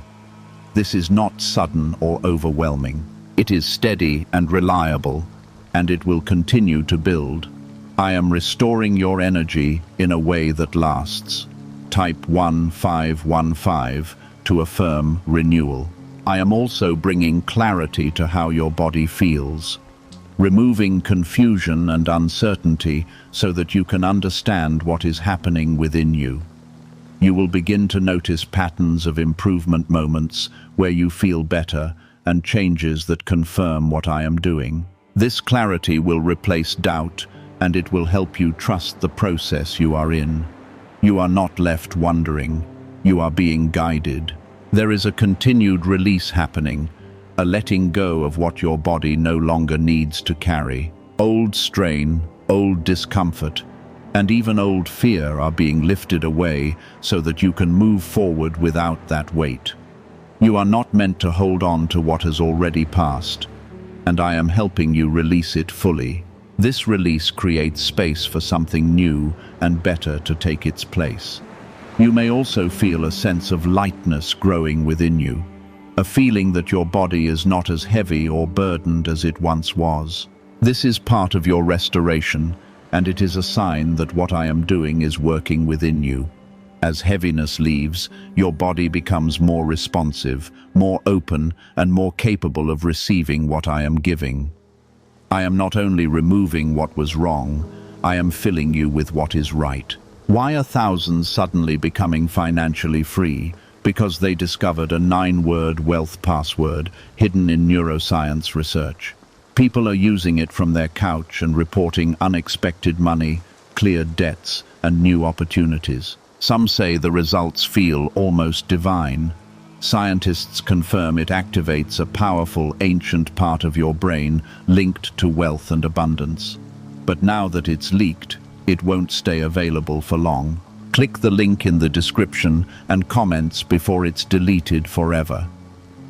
This is not sudden or overwhelming. It is steady and reliable, and it will continue to build. I am restoring your energy in a way that lasts. Type 1515 to affirm renewal. I am also bringing clarity to how your body feels, removing confusion and uncertainty so that you can understand what is happening within you. You will begin to notice patterns of improvement moments where you feel better and changes that confirm what I am doing. This clarity will replace doubt, and it will help you trust the process you are in. You are not left wondering. You are being guided. There is a continued release happening, a letting go of what your body no longer needs to carry. Old strain, old discomfort, and even old fear are being lifted away so that you can move forward without that weight. You are not meant to hold on to what has already passed, and I am helping you release it fully. This release creates space for something new and better to take its place. You may also feel a sense of lightness growing within you, a feeling that your body is not as heavy or burdened as it once was. This is part of your restoration, and it is a sign that what I am doing is working within you. As heaviness leaves, your body becomes more responsive, more open, and more capable of receiving what I am giving. I am not only removing what was wrong, I am filling you with what is right. Why are thousands suddenly becoming financially free? Because they discovered a 9-word wealth password hidden in neuroscience research. People are using it from their couch and reporting unexpected money, cleared debts, and new opportunities. Some say the results feel almost divine. Scientists confirm it activates a powerful, ancient part of your brain linked to wealth and abundance. But now that it's leaked, it won't stay available for long. Click the link in the description and comments before it's deleted forever.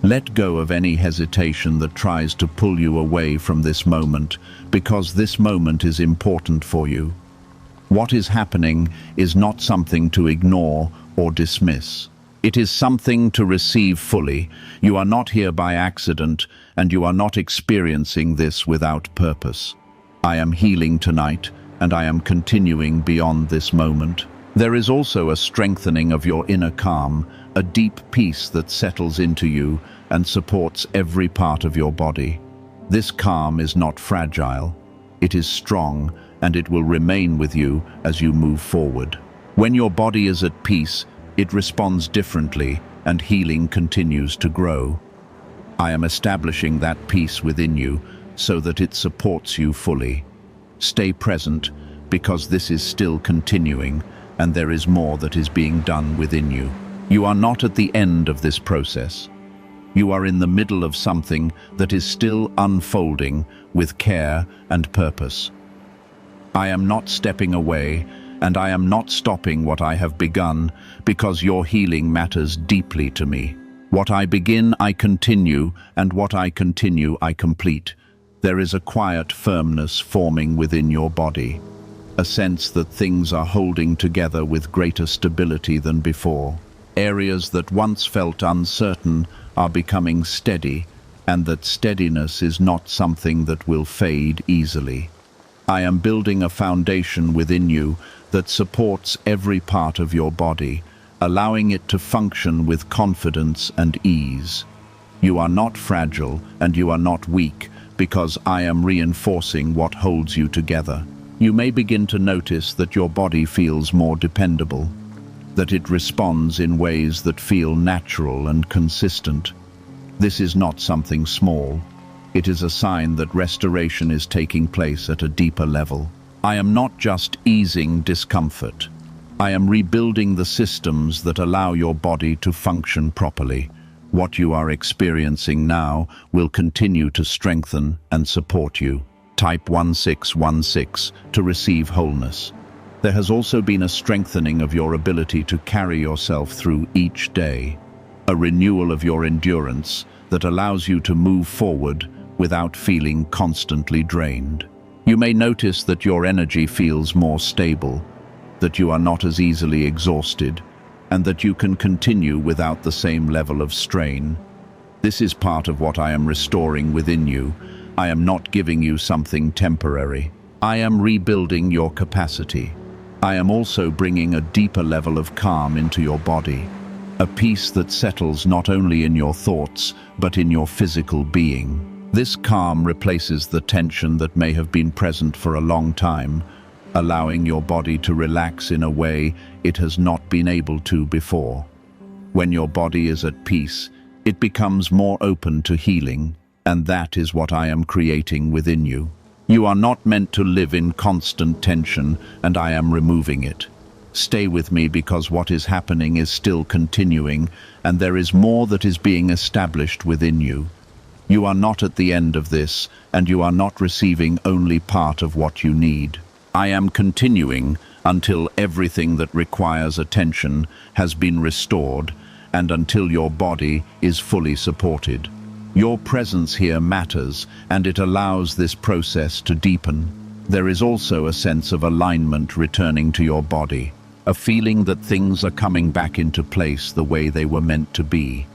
Let go of any hesitation that tries to pull you away from this moment, because this moment is important for you. What is happening is not something to ignore or dismiss. It is something to receive fully. You are not here by accident, and you are not experiencing this without purpose. I am healing tonight, and I am continuing beyond this moment. There is also a strengthening of your inner calm, a deep peace that settles into you and supports every part of your body. This calm is not fragile. It is strong, and it will remain with you as you move forward. When your body is at peace, it responds differently, and healing continues to grow. I am establishing that peace within you so that it supports you fully. Stay present, because this is still continuing, and there is more that is being done within you. You are not at the end of this process. You are in the middle of something that is still unfolding with care and purpose. I am not stepping away, and I am not stopping what I have begun, because your healing matters deeply to me. What I begin, I continue, and what I continue, I complete. There is a quiet firmness forming within your body, a sense that things are holding together with greater stability than before. Areas that once felt uncertain are becoming steady, and that steadiness is not something that will fade easily. I am building a foundation within you that supports every part of your body, allowing it to function with confidence and ease. You are not fragile and you are not weak, because I am reinforcing what holds you together. You may begin to notice that your body feels more dependable, that it responds in ways that feel natural and consistent. This is not something small. It is a sign that restoration is taking place at a deeper level. I am not just easing discomfort. I am rebuilding the systems that allow your body to function properly. What you are experiencing now will continue to strengthen and support you. Type 1616 to receive wholeness. There has also been a strengthening of your ability to carry yourself through each day, a renewal of your endurance that allows you to move forward without feeling constantly drained. You may notice that your energy feels more stable, that you are not as easily exhausted, and that you can continue without the same level of strain. This is part of what I am restoring within you. I am not giving you something temporary. I am rebuilding your capacity. I am also bringing a deeper level of calm into your body, a peace that settles not only in your thoughts, but in your physical being. This calm replaces the tension that may have been present for a long time, allowing your body to relax in a way it has not been able to before. When your body is at peace, it becomes more open to healing, and that is what I am creating within you. You are not meant to live in constant tension, and I am removing it. Stay with me, because what is happening is still continuing, and there is more that is being established within you. You are not at the end of this, and you are not receiving only part of what you need. I am continuing until everything that requires attention has been restored, and until your body is fully supported. Your presence here matters, and it allows this process to deepen. There is also a sense of alignment returning to your body, a feeling that things are coming back into place the way they were meant to be.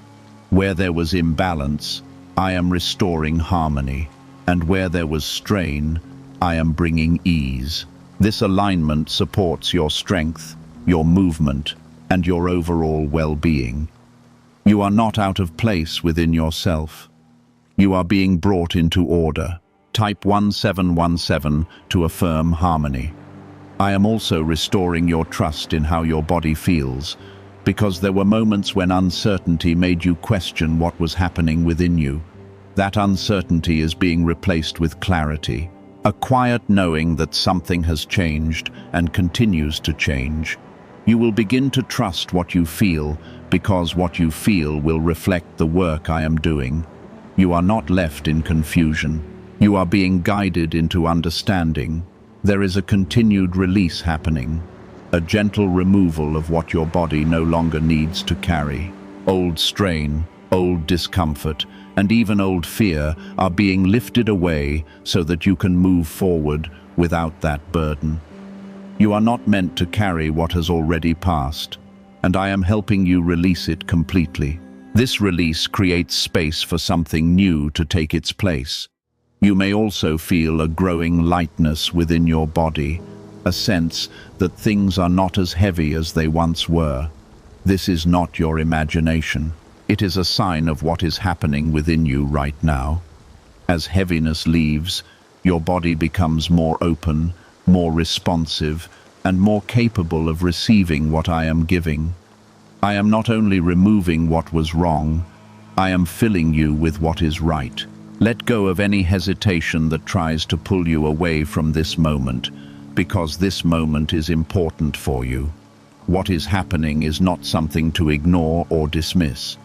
Where there was imbalance, I am restoring harmony, and where there was strain, I am bringing ease. This alignment supports your strength, your movement, and your overall well-being. You are not out of place within yourself. You are being brought into order. Type 1717 to affirm harmony. I am also restoring your trust in how your body feels, because there were moments when uncertainty made you question what was happening within you. That uncertainty is being replaced with clarity, a quiet knowing that something has changed and continues to change. You will begin to trust what you feel, because what you feel will reflect the work I am doing. You are not left in confusion. You are being guided into understanding. There is a continued release happening, a gentle removal of what your body no longer needs to carry. Old strain, old discomfort, and even old fear are being lifted away so that you can move forward without that burden. You are not meant to carry what has already passed, and I am helping you release it completely. This release creates space for something new to take its place. You may also feel a growing lightness within your body, a sense that things are not as heavy as they once were. This is not your imagination. It is a sign of what is happening within you right now. As heaviness leaves, your body becomes more open, more responsive, and more capable of receiving what I am giving. I am not only removing what was wrong, I am filling you with what is right. Let go of any hesitation that tries to pull you away from this moment, because this moment is important for you. What is happening is not something to ignore or dismiss.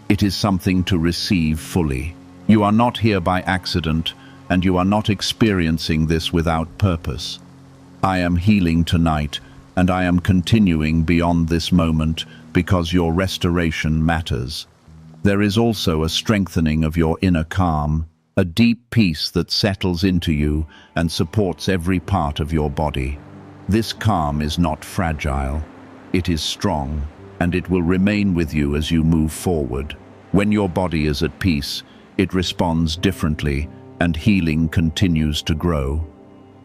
It is something to receive fully. You are not here by accident, and you are not experiencing this without purpose. I am healing tonight, and I am continuing beyond this moment because your restoration matters. There is also a strengthening of your inner calm, a deep peace that settles into you and supports every part of your body. This calm is not fragile. It is strong, and it will remain with you as you move forward. When your body is at peace, it responds differently, and healing continues to grow.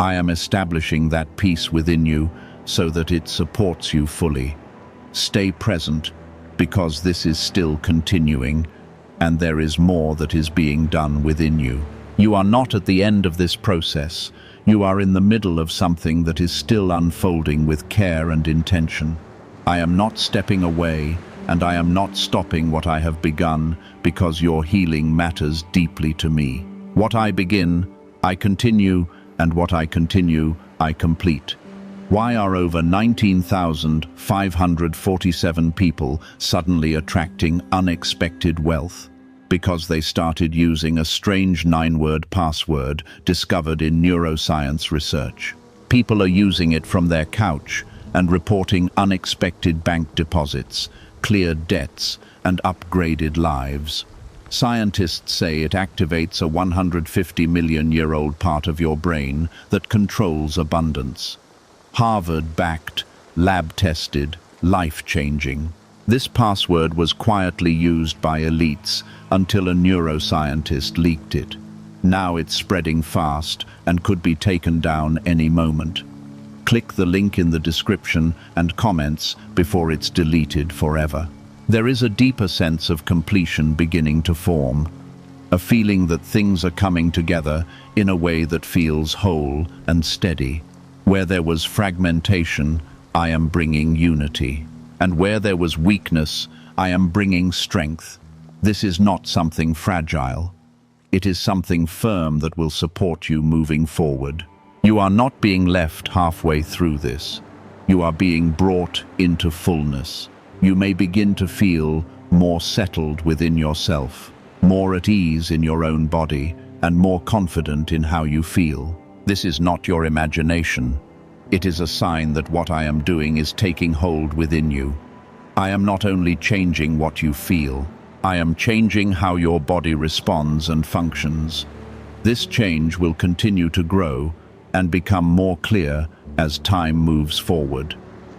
I am establishing that peace within you so that it supports you fully. Stay present, because this is still continuing, and there is more that is being done within you. You are not at the end of this process. You are in the middle of something that is still unfolding with care and intention. I am not stepping away, and I am not stopping what I have begun, because your healing matters deeply to me. What I begin, I continue, and what I continue, I complete. Why are over 19,547 people suddenly attracting unexpected wealth? Because they started using a strange 9-word password discovered in neuroscience research. People are using it from their couch and reporting unexpected bank deposits, cleared debts, and upgraded lives. Scientists say it activates a 150-million-year-old part of your brain that controls abundance. Harvard-backed, lab-tested, life-changing. This password was quietly used by elites until a neuroscientist leaked it. Now it's spreading fast and could be taken down any moment. Click the link in the description and comments before it's deleted forever. There is a deeper sense of completion beginning to form, a feeling that things are coming together in a way that feels whole and steady. Where there was fragmentation, I am bringing unity. And where there was weakness, I am bringing strength. This is not something fragile. It is something firm that will support you moving forward. You are not being left halfway through this. You are being brought into fullness. You may begin to feel more settled within yourself, more at ease in your own body, and more confident in how you feel. This is not your imagination. It is a sign that what I am doing is taking hold within you. I am not only changing what you feel, I am changing how your body responds and functions. This change will continue to grow and become more clear as time moves forward.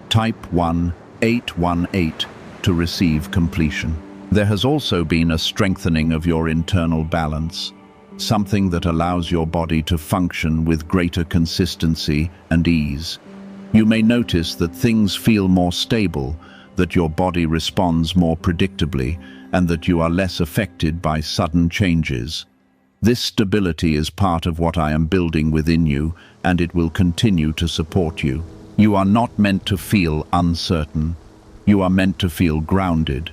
Type 1818 to receive completion. There has also been a strengthening of your internal balance, something that allows your body to function with greater consistency and ease. You may notice that things feel more stable, that your body responds more predictably, and that you are less affected by sudden changes. This stability is part of what I am building within you, and it will continue to support you. You are not meant to feel uncertain. You are meant to feel grounded.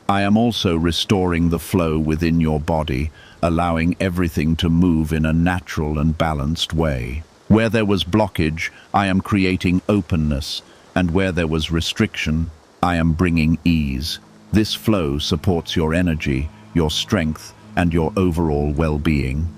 I am also restoring the flow within your body, allowing everything to move in a natural and balanced way. Where there was blockage, I am creating openness, and where there was restriction, I am bringing ease. This flow supports your energy, your strength, and your overall well-being.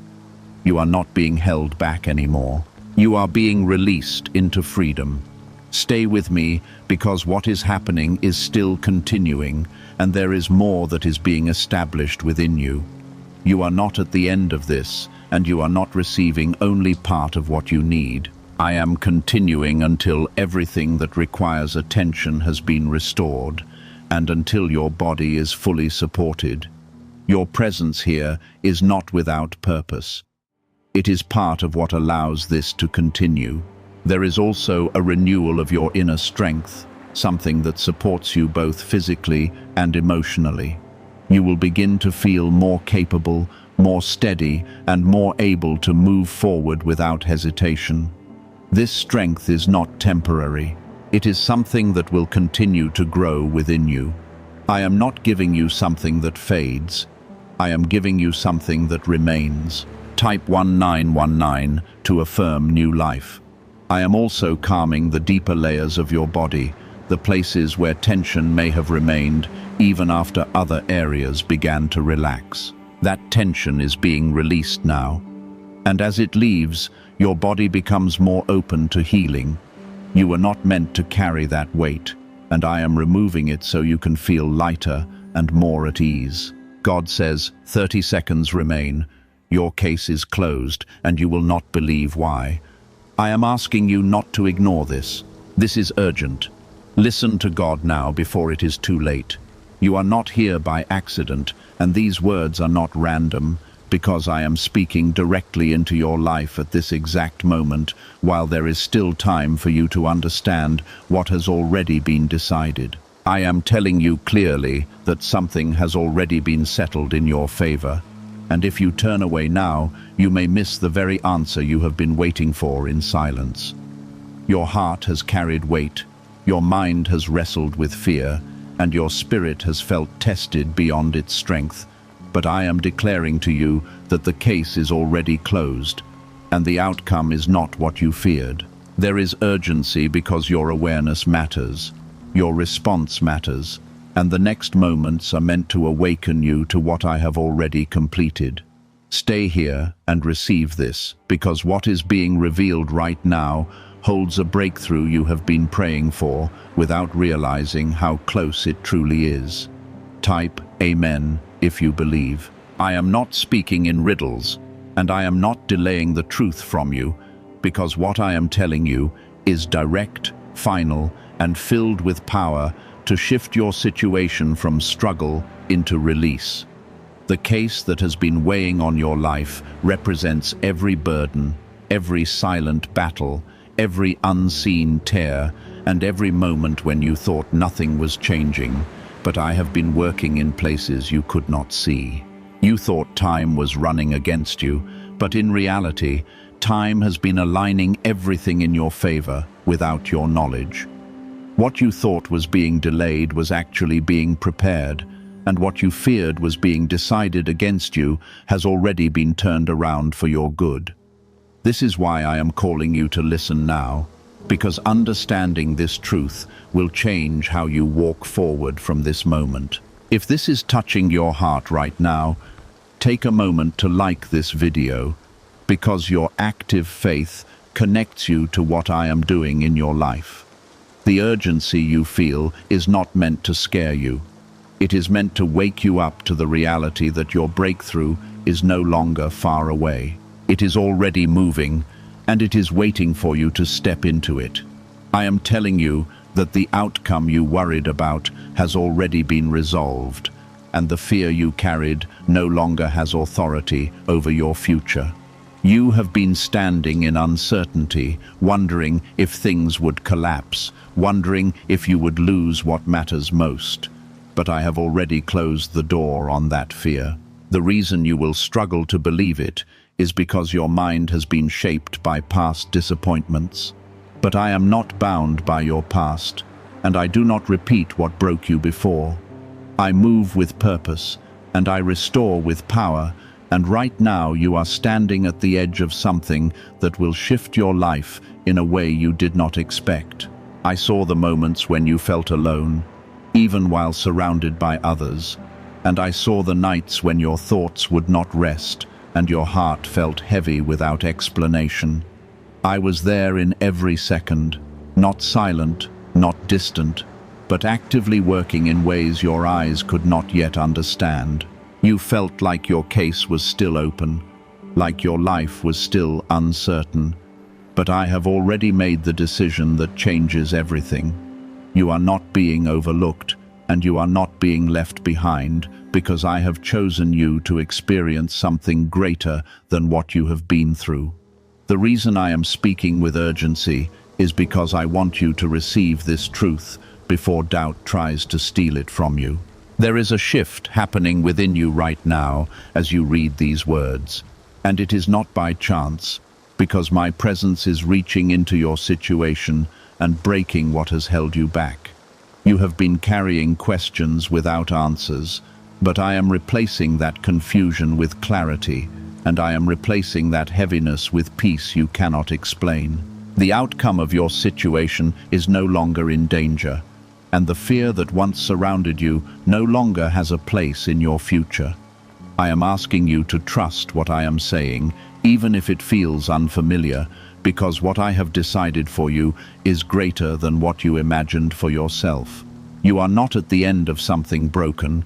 You are not being held back anymore. You are being released into freedom. Stay with me, because what is happening is still continuing, and there is more that is being established within you. You are not at the end of this, and you are not receiving only part of what you need. I am continuing until everything that requires attention has been restored, and until your body is fully supported. Your presence here is not without purpose. It is part of what allows this to continue. There is also a renewal of your inner strength, something that supports you both physically and emotionally. You will begin to feel more capable, more steady, and more able to move forward without hesitation. This strength is not temporary. It is something that will continue to grow within you. I am not giving you something that fades. I am giving you something that remains. Type 1919 to affirm new life. I am also calming the deeper layers of your body, the places where tension may have remained even after other areas began to relax. That tension is being released now. And as it leaves, your body becomes more open to healing. You were not meant to carry that weight, and I am removing it so you can feel lighter and more at ease. God says, 30 seconds remain. Your case is closed, and you will not believe why. I am asking you not to ignore this. This is urgent. Listen to God now before it is too late. You are not here by accident, and these words are not random, because I am speaking directly into your life at this exact moment, while there is still time for you to understand what has already been decided. I am telling you clearly that something has already been settled in your favor, and if you turn away now, you may miss the very answer you have been waiting for in silence. Your heart has carried weight, your mind has wrestled with fear, and your spirit has felt tested beyond its strength. But I am declaring to you that the case is already closed, and the outcome is not what you feared. There is urgency because your awareness matters, your response matters, and the next moments are meant to awaken you to what I have already completed. Stay here and receive this, because what is being revealed right now holds a breakthrough you have been praying for without realizing how close it truly is. Type Amen if you believe. I am not speaking in riddles, and I am not delaying the truth from you, because what I am telling you is direct, final, and filled with power to shift your situation from struggle into release. The case that has been weighing on your life represents every burden, every silent battle, every unseen tear, and every moment when you thought nothing was changing, but I have been working in places you could not see. You thought time was running against you, but in reality, time has been aligning everything in your favor without your knowledge. What you thought was being delayed was actually being prepared, and what you feared was being decided against you has already been turned around for your good. This is why I am calling you to listen now, because understanding this truth will change how you walk forward from this moment. If this is touching your heart right now, take a moment to like this video, because your active faith connects you to what I am doing in your life. The urgency you feel is not meant to scare you. It is meant to wake you up to the reality that your breakthrough is no longer far away. It is already moving, and it is waiting for you to step into it. I am telling you that the outcome you worried about has already been resolved, and the fear you carried no longer has authority over your future. You have been standing in uncertainty, wondering if things would collapse, wondering if you would lose what matters most. But I have already closed the door on that fear. The reason you will struggle to believe it is because your mind has been shaped by past disappointments. But I am not bound by your past, and I do not repeat what broke you before. I move with purpose, and I restore with power, and right now you are standing at the edge of something that will shift your life in a way you did not expect. I saw the moments when you felt alone, even while surrounded by others, and I saw the nights when your thoughts would not rest and your heart felt heavy without explanation. I was there in every second, not silent, not distant, but actively working in ways your eyes could not yet understand. You felt like your case was still open, like your life was still uncertain. But I have already made the decision that changes everything. You are not being overlooked, and you are not being left behind, because I have chosen you to experience something greater than what you have been through. The reason I am speaking with urgency is because I want you to receive this truth before doubt tries to steal it from you. There is a shift happening within you right now as you read these words, and it is not by chance, because my presence is reaching into your situation and breaking what has held you back. You have been carrying questions without answers, but I am replacing that confusion with clarity, and I am replacing that heaviness with peace you cannot explain. The outcome of your situation is no longer in danger, and the fear that once surrounded you no longer has a place in your future. I am asking you to trust what I am saying, even if it feels unfamiliar, because what I have decided for you is greater than what you imagined for yourself. You are not at the end of something broken,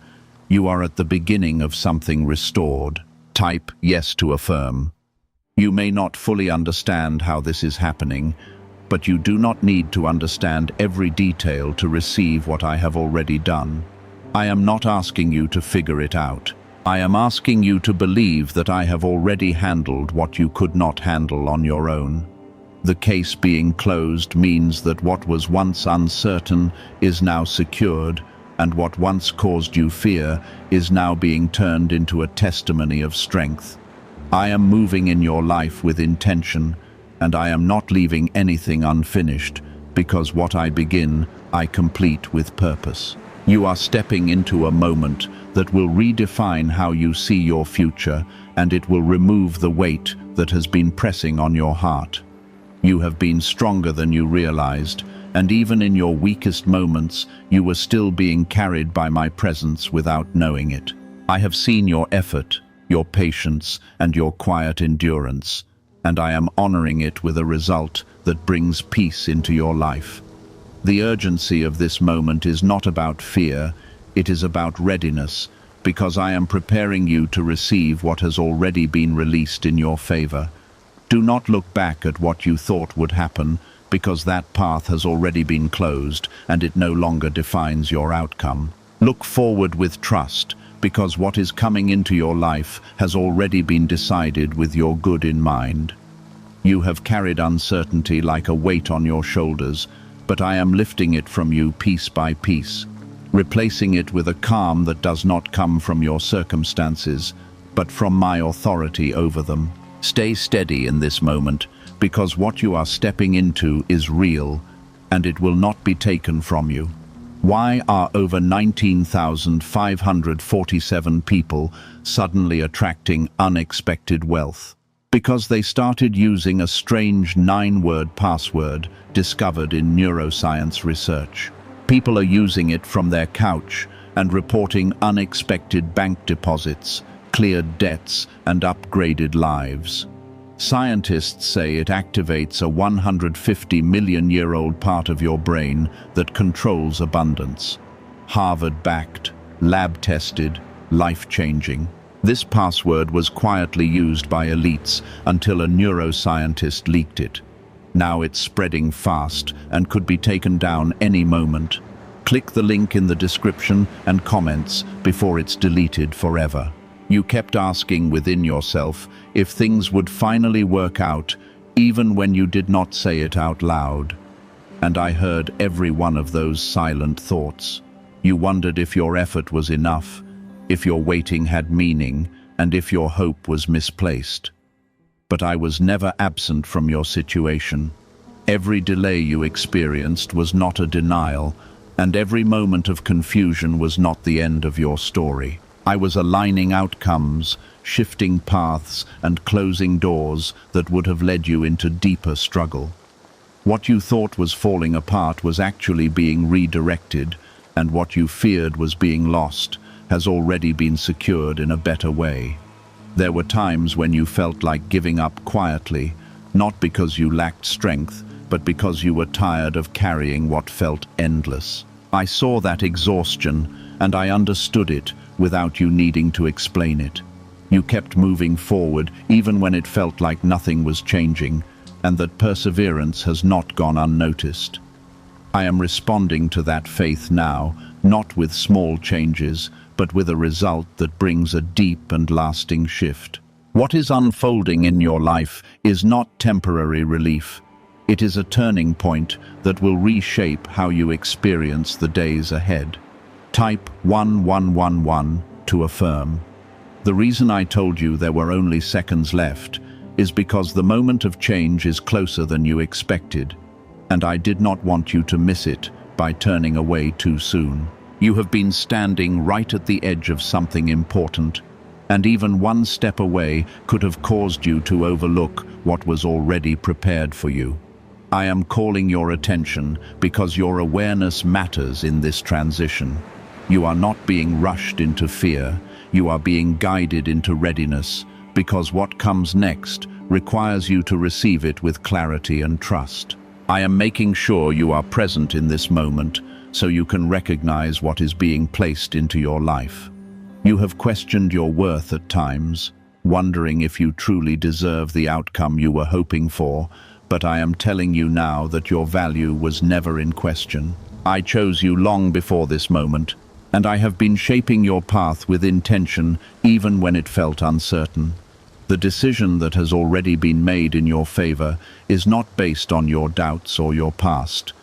you are at the beginning of something restored. Type yes to affirm. You may not fully understand how this is happening, but you do not need to understand every detail to receive what I have already done. I am not asking you to figure it out. I am asking you to believe that I have already handled what you could not handle on your own. The case being closed means that what was once uncertain is now secured, and what once caused you fear is now being turned into a testimony of strength. I am moving in your life with intention, and I am not leaving anything unfinished, because what I begin, I complete with purpose. You are stepping into a moment that will redefine how you see your future, and it will remove the weight that has been pressing on your heart. You have been stronger than you realized, and even in your weakest moments, you were still being carried by my presence without knowing it. I have seen your effort, your patience, and your quiet endurance, and I am honoring it with a result that brings peace into your life. The urgency of this moment is not about fear, it is about readiness, because I am preparing you to receive what has already been released in your favor. Do not look back at what you thought would happen, because that path has already been closed and it no longer defines your outcome. Look forward with trust, because what is coming into your life has already been decided with your good in mind. You have carried uncertainty like a weight on your shoulders, but I am lifting it from you piece by piece, replacing it with a calm that does not come from your circumstances, but from my authority over them. Stay steady in this moment, because what you are stepping into is real, and it will not be taken from you. Why are over 19,547 people suddenly attracting unexpected wealth? Because they started using a strange 9-word password discovered in neuroscience research. People are using it from their couch and reporting unexpected bank deposits, cleared debts, and upgraded lives. Scientists say it activates a 150-million-year-old part of your brain that controls abundance. Harvard-backed, lab-tested, life-changing. This password was quietly used by elites until a neuroscientist leaked it. Now it's spreading fast and could be taken down any moment. Click the link in the description and comments before it's deleted forever. You kept asking within yourself if things would finally work out, even when you did not say it out loud. And I heard every one of those silent thoughts. You wondered if your effort was enough, if your waiting had meaning, and if your hope was misplaced. But I was never absent from your situation. Every delay you experienced was not a denial, and every moment of confusion was not the end of your story. I was aligning outcomes, shifting paths, and closing doors that would have led you into deeper struggle. What you thought was falling apart was actually being redirected, and what you feared was being lost has already been secured in a better way. There were times when you felt like giving up quietly, not because you lacked strength, but because you were tired of carrying what felt endless. I saw that exhaustion, and I understood it without you needing to explain it. You kept moving forward even when it felt like nothing was changing, and that perseverance has not gone unnoticed. I am responding to that faith now, not with small changes, but with a result that brings a deep and lasting shift. What is unfolding in your life is not temporary relief. It is a turning point that will reshape how you experience the days ahead. Type 1111 to affirm. The reason I told you there were only seconds left is because the moment of change is closer than you expected, and I did not want you to miss it by turning away too soon. You have been standing right at the edge of something important, and even one step away could have caused you to overlook what was already prepared for you. I am calling your attention because your awareness matters in this transition. You are not being rushed into fear, you are being guided into readiness, because what comes next requires you to receive it with clarity and trust. I am making sure you are present in this moment so you can recognize what is being placed into your life. You have questioned your worth at times, wondering if you truly deserve the outcome you were hoping for, but I am telling you now that your value was never in question. I chose you long before this moment, and I have been shaping your path with intention even when it felt uncertain. The decision that has already been made in your favor is not based on your doubts or your past.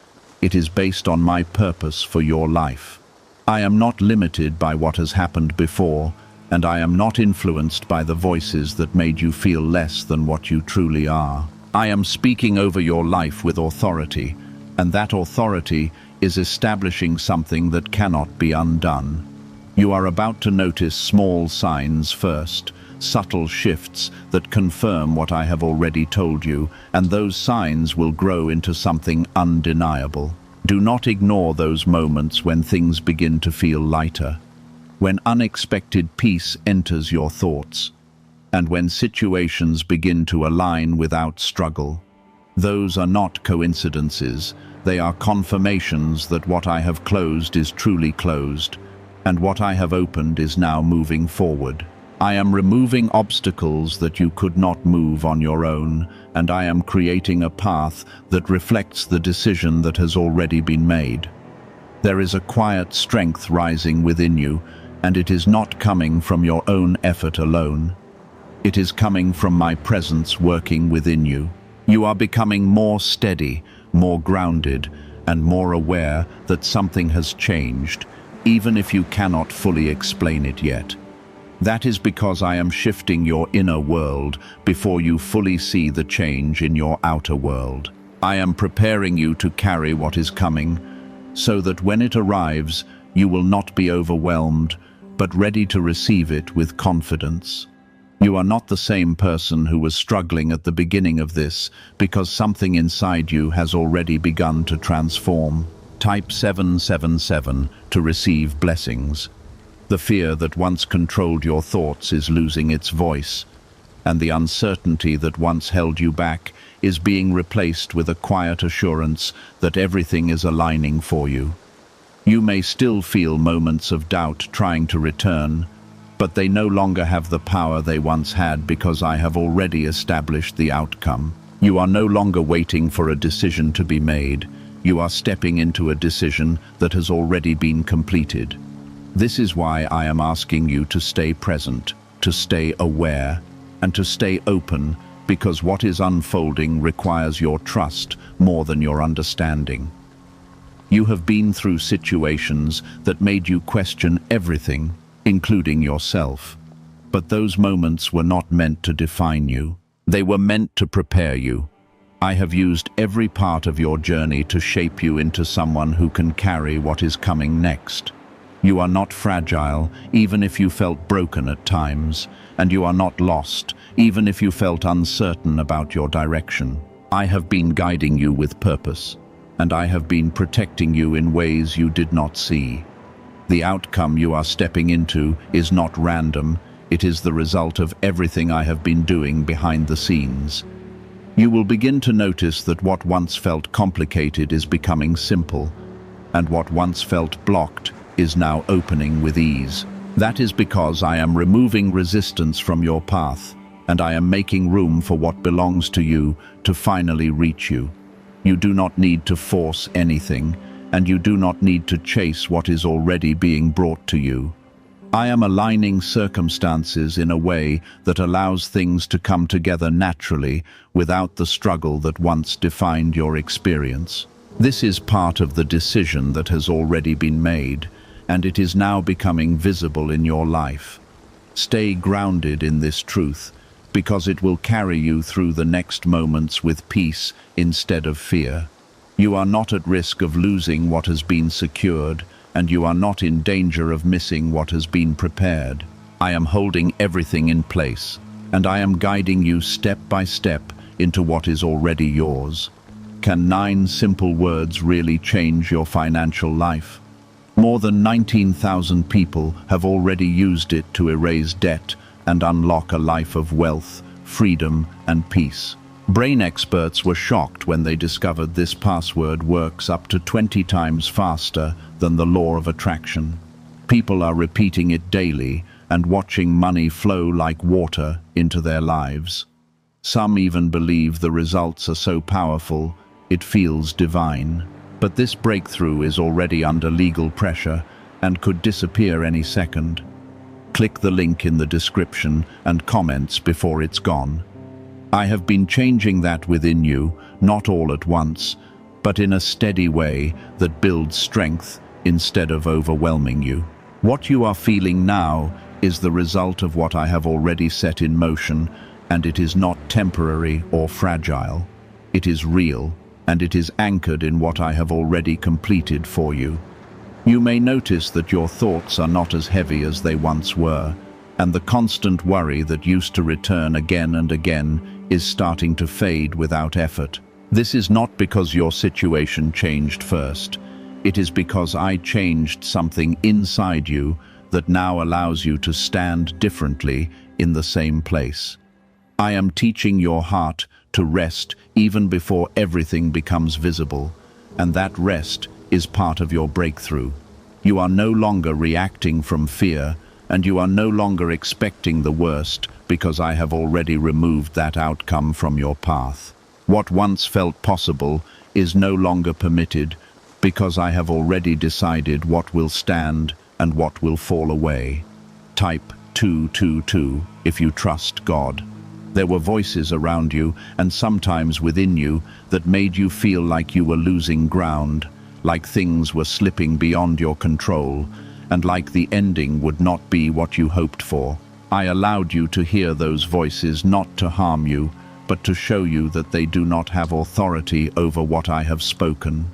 It is based on my purpose for your life. I am not limited by what has happened before, and I am not influenced by the voices that made you feel less than what you truly are. I am speaking over your life with authority, and that authority is establishing something that cannot be undone. You are about to notice small signs first, subtle shifts that confirm what I have already told you, and those signs will grow into something undeniable. Do not ignore those moments when things begin to feel lighter, when unexpected peace enters your thoughts, and when situations begin to align without struggle. Those are not coincidences, they are confirmations that what I have closed is truly closed, and what I have opened is now moving forward. I am removing obstacles that you could not move on your own, and I am creating a path that reflects the decision that has already been made. There is a quiet strength rising within you, and it is not coming from your own effort alone. It is coming from my presence working within you. You are becoming more steady, more grounded, and more aware that something has changed, even if you cannot fully explain it yet. That is because I am shifting your inner world before you fully see the change in your outer world. I am preparing you to carry what is coming, so that when it arrives, you will not be overwhelmed, but ready to receive it with confidence. You are not the same person who was struggling at the beginning of this, because something inside you has already begun to transform. Type 777 to receive blessings. The fear that once controlled your thoughts is losing its voice, and the uncertainty that once held you back is being replaced with a quiet assurance that everything is aligning for you. You may still feel moments of doubt trying to return, but they no longer have the power they once had because I have already established the outcome. You are no longer waiting for a decision to be made. You are stepping into a decision that has already been completed. This is why I am asking you to stay present, to stay aware, and to stay open, because what is unfolding requires your trust more than your understanding. You have been through situations that made you question everything, including yourself. But those moments were not meant to define you. They were meant to prepare you. I have used every part of your journey to shape you into someone who can carry what is coming next. You are not fragile, even if you felt broken at times, and you are not lost, even if you felt uncertain about your direction. I have been guiding you with purpose, and I have been protecting you in ways you did not see. The outcome you are stepping into is not random, it is the result of everything I have been doing behind the scenes. You will begin to notice that what once felt complicated is becoming simple, and what once felt blocked is now opening with ease. That is because I am removing resistance from your path, and I am making room for what belongs to you to finally reach you. You do not need to force anything, and you do not need to chase what is already being brought to you. I am aligning circumstances in a way that allows things to come together naturally without the struggle that once defined your experience. This is part of the decision that has already been made, and it is now becoming visible in your life. Stay grounded in this truth, because it will carry you through the next moments with peace instead of fear. You are not at risk of losing what has been secured, and you are not in danger of missing what has been prepared. I am holding everything in place, and I am guiding you step by step into what is already yours. Can 9 simple words really change your financial life? More than 19,000 people have already used it to erase debt, and unlock a life of wealth, freedom, and peace. Brain experts were shocked when they discovered this password works up to 20 times faster than the law of attraction. People are repeating it daily and watching money flow like water into their lives. Some even believe the results are so powerful, it feels divine. But this breakthrough is already under legal pressure and could disappear any second. Click the link in the description and comments before it's gone. I have been changing that within you, not all at once, but in a steady way that builds strength instead of overwhelming you. What you are feeling now is the result of what I have already set in motion, and it is not temporary or fragile. It is real, and it is anchored in what I have already completed for you. You may notice that your thoughts are not as heavy as they once were, and the constant worry that used to return again and again is starting to fade without effort. This is not because your situation changed first. It is because I changed something inside you that now allows you to stand differently in the same place. I am teaching your heart to rest even before everything becomes visible, and that rest is part of your breakthrough. You are no longer reacting from fear, and you are no longer expecting the worst because I have already removed that outcome from your path. What once felt possible is no longer permitted because I have already decided what will stand and what will fall away. Type 222 if you trust God. There were voices around you and sometimes within you that made you feel like you were losing ground, like things were slipping beyond your control, and like the ending would not be what you hoped for. I allowed you to hear those voices not to harm you, but to show you that they do not have authority over what I have spoken.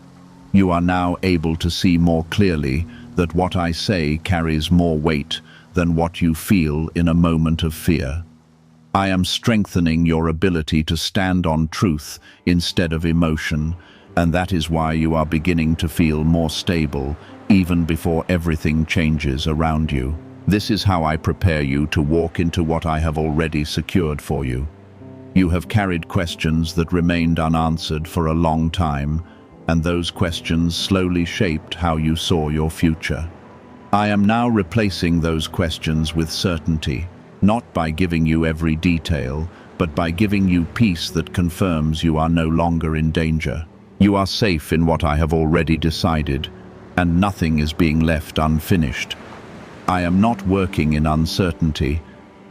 You are now able to see more clearly that what I say carries more weight than what you feel in a moment of fear. I am strengthening your ability to stand on truth instead of emotion, and that is why you are beginning to feel more stable even before everything changes around you. This is how I prepare you to walk into what I have already secured for you. You have carried questions that remained unanswered for a long time, and those questions slowly shaped how you saw your future. I am now replacing those questions with certainty, not by giving you every detail, but by giving you peace that confirms you are no longer in danger. You are safe in what I have already decided, and nothing is being left unfinished. I am not working in uncertainty,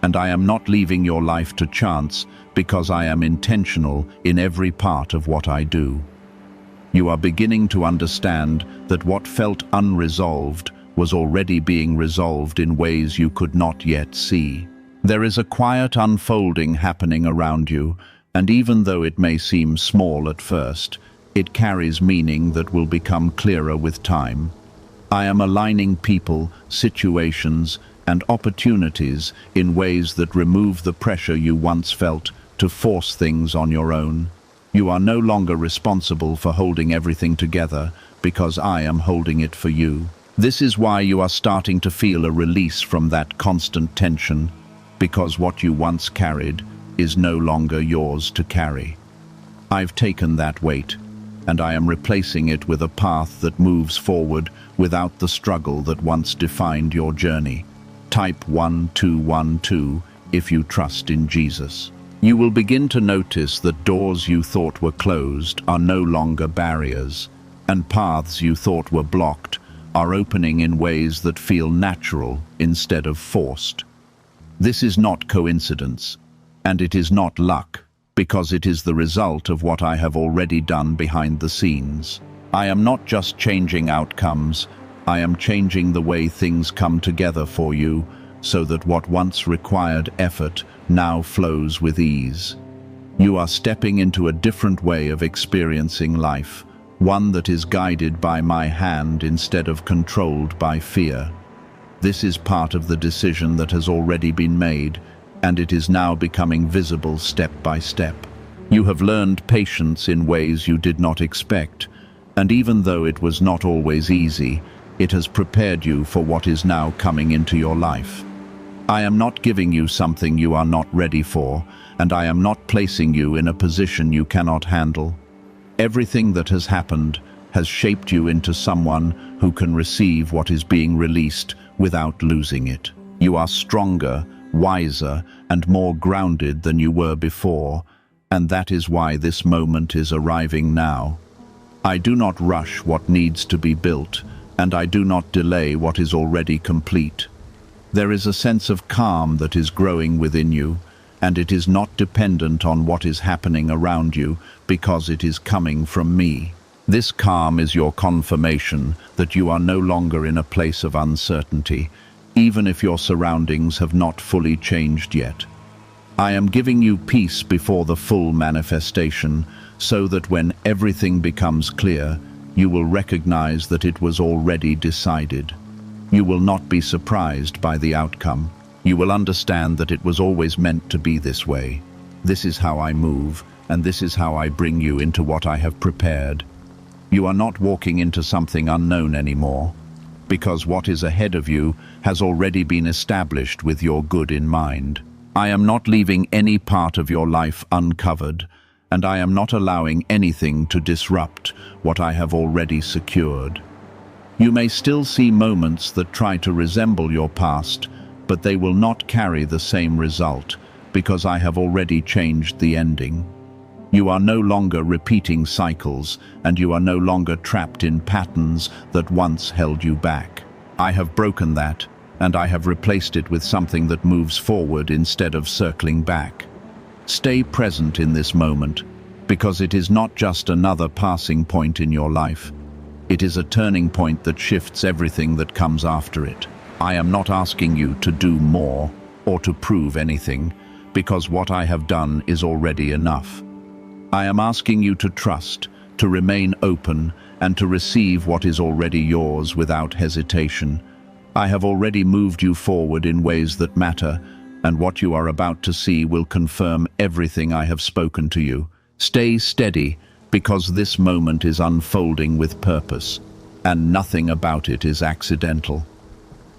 and I am not leaving your life to chance because I am intentional in every part of what I do. You are beginning to understand that what felt unresolved was already being resolved in ways you could not yet see. There is a quiet unfolding happening around you, and even though it may seem small at first, it carries meaning that will become clearer with time. I am aligning people, situations, and opportunities in ways that remove the pressure you once felt to force things on your own. You are no longer responsible for holding everything together because I am holding it for you. This is why you are starting to feel a release from that constant tension, because what you once carried is no longer yours to carry. I've taken that weight, and I am replacing it with a path that moves forward without the struggle that once defined your journey. Type 1212 if you trust in Jesus. You will begin to notice that doors you thought were closed are no longer barriers, and paths you thought were blocked are opening in ways that feel natural instead of forced. This is not coincidence, and it is not luck, because it is the result of what I have already done behind the scenes. I am not just changing outcomes, I am changing the way things come together for you, so that what once required effort now flows with ease. You are stepping into a different way of experiencing life, one that is guided by my hand instead of controlled by fear. This is part of the decision that has already been made, and it is now becoming visible step by step. You have learned patience in ways you did not expect, and even though it was not always easy, it has prepared you for what is now coming into your life. I am not giving you something you are not ready for, and I am not placing you in a position you cannot handle. Everything that has happened has shaped you into someone who can receive what is being released without losing it. You are stronger, wiser, and more grounded than you were before, and that is why this moment is arriving now. I do not rush what needs to be built, and I do not delay what is already complete. There is a sense of calm that is growing within you, and it is not dependent on what is happening around you because it is coming from me. This calm is your confirmation that you are no longer in a place of uncertainty, even if your surroundings have not fully changed yet. I am giving you peace before the full manifestation, so that when everything becomes clear, you will recognize that it was already decided. You will not be surprised by the outcome. You will understand that it was always meant to be this way. This is how I move, and this is how I bring you into what I have prepared. You are not walking into something unknown anymore, because what is ahead of you has already been established with your good in mind. I am not leaving any part of your life uncovered, and I am not allowing anything to disrupt what I have already secured. You may still see moments that try to resemble your past, but they will not carry the same result, because I have already changed the ending. You are no longer repeating cycles, and you are no longer trapped in patterns that once held you back. I have broken that, and I have replaced it with something that moves forward instead of circling back. Stay present in this moment, because it is not just another passing point in your life. It is a turning point that shifts everything that comes after it. I am not asking you to do more or to prove anything, because what I have done is already enough. I am asking you to trust, to remain open, and to receive what is already yours without hesitation. I have already moved you forward in ways that matter, and what you are about to see will confirm everything I have spoken to you. Stay steady, because this moment is unfolding with purpose, and nothing about it is accidental.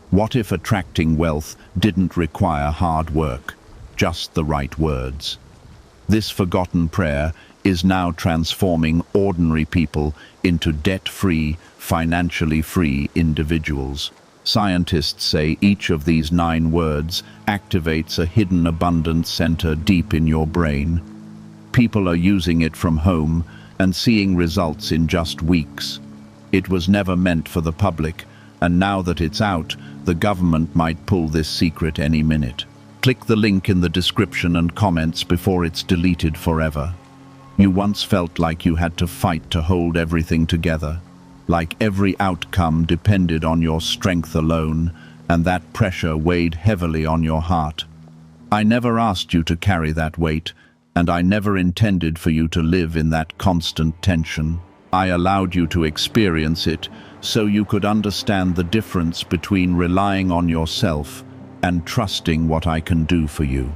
What if attracting wealth didn't require hard work, just the right words? This forgotten prayer is now transforming ordinary people into debt-free, financially free individuals. Scientists say each of these 9 words activates a hidden abundance center deep in your brain. People are using it from home and seeing results in just weeks. It was never meant for the public, and now that it's out, the government might pull this secret any minute. Click the link in the description and comments before it's deleted forever. You once felt like you had to fight to hold everything together, like every outcome depended on your strength alone, and that pressure weighed heavily on your heart. I never asked you to carry that weight, and I never intended for you to live in that constant tension. I allowed you to experience it so you could understand the difference between relying on yourself and trusting what I can do for you.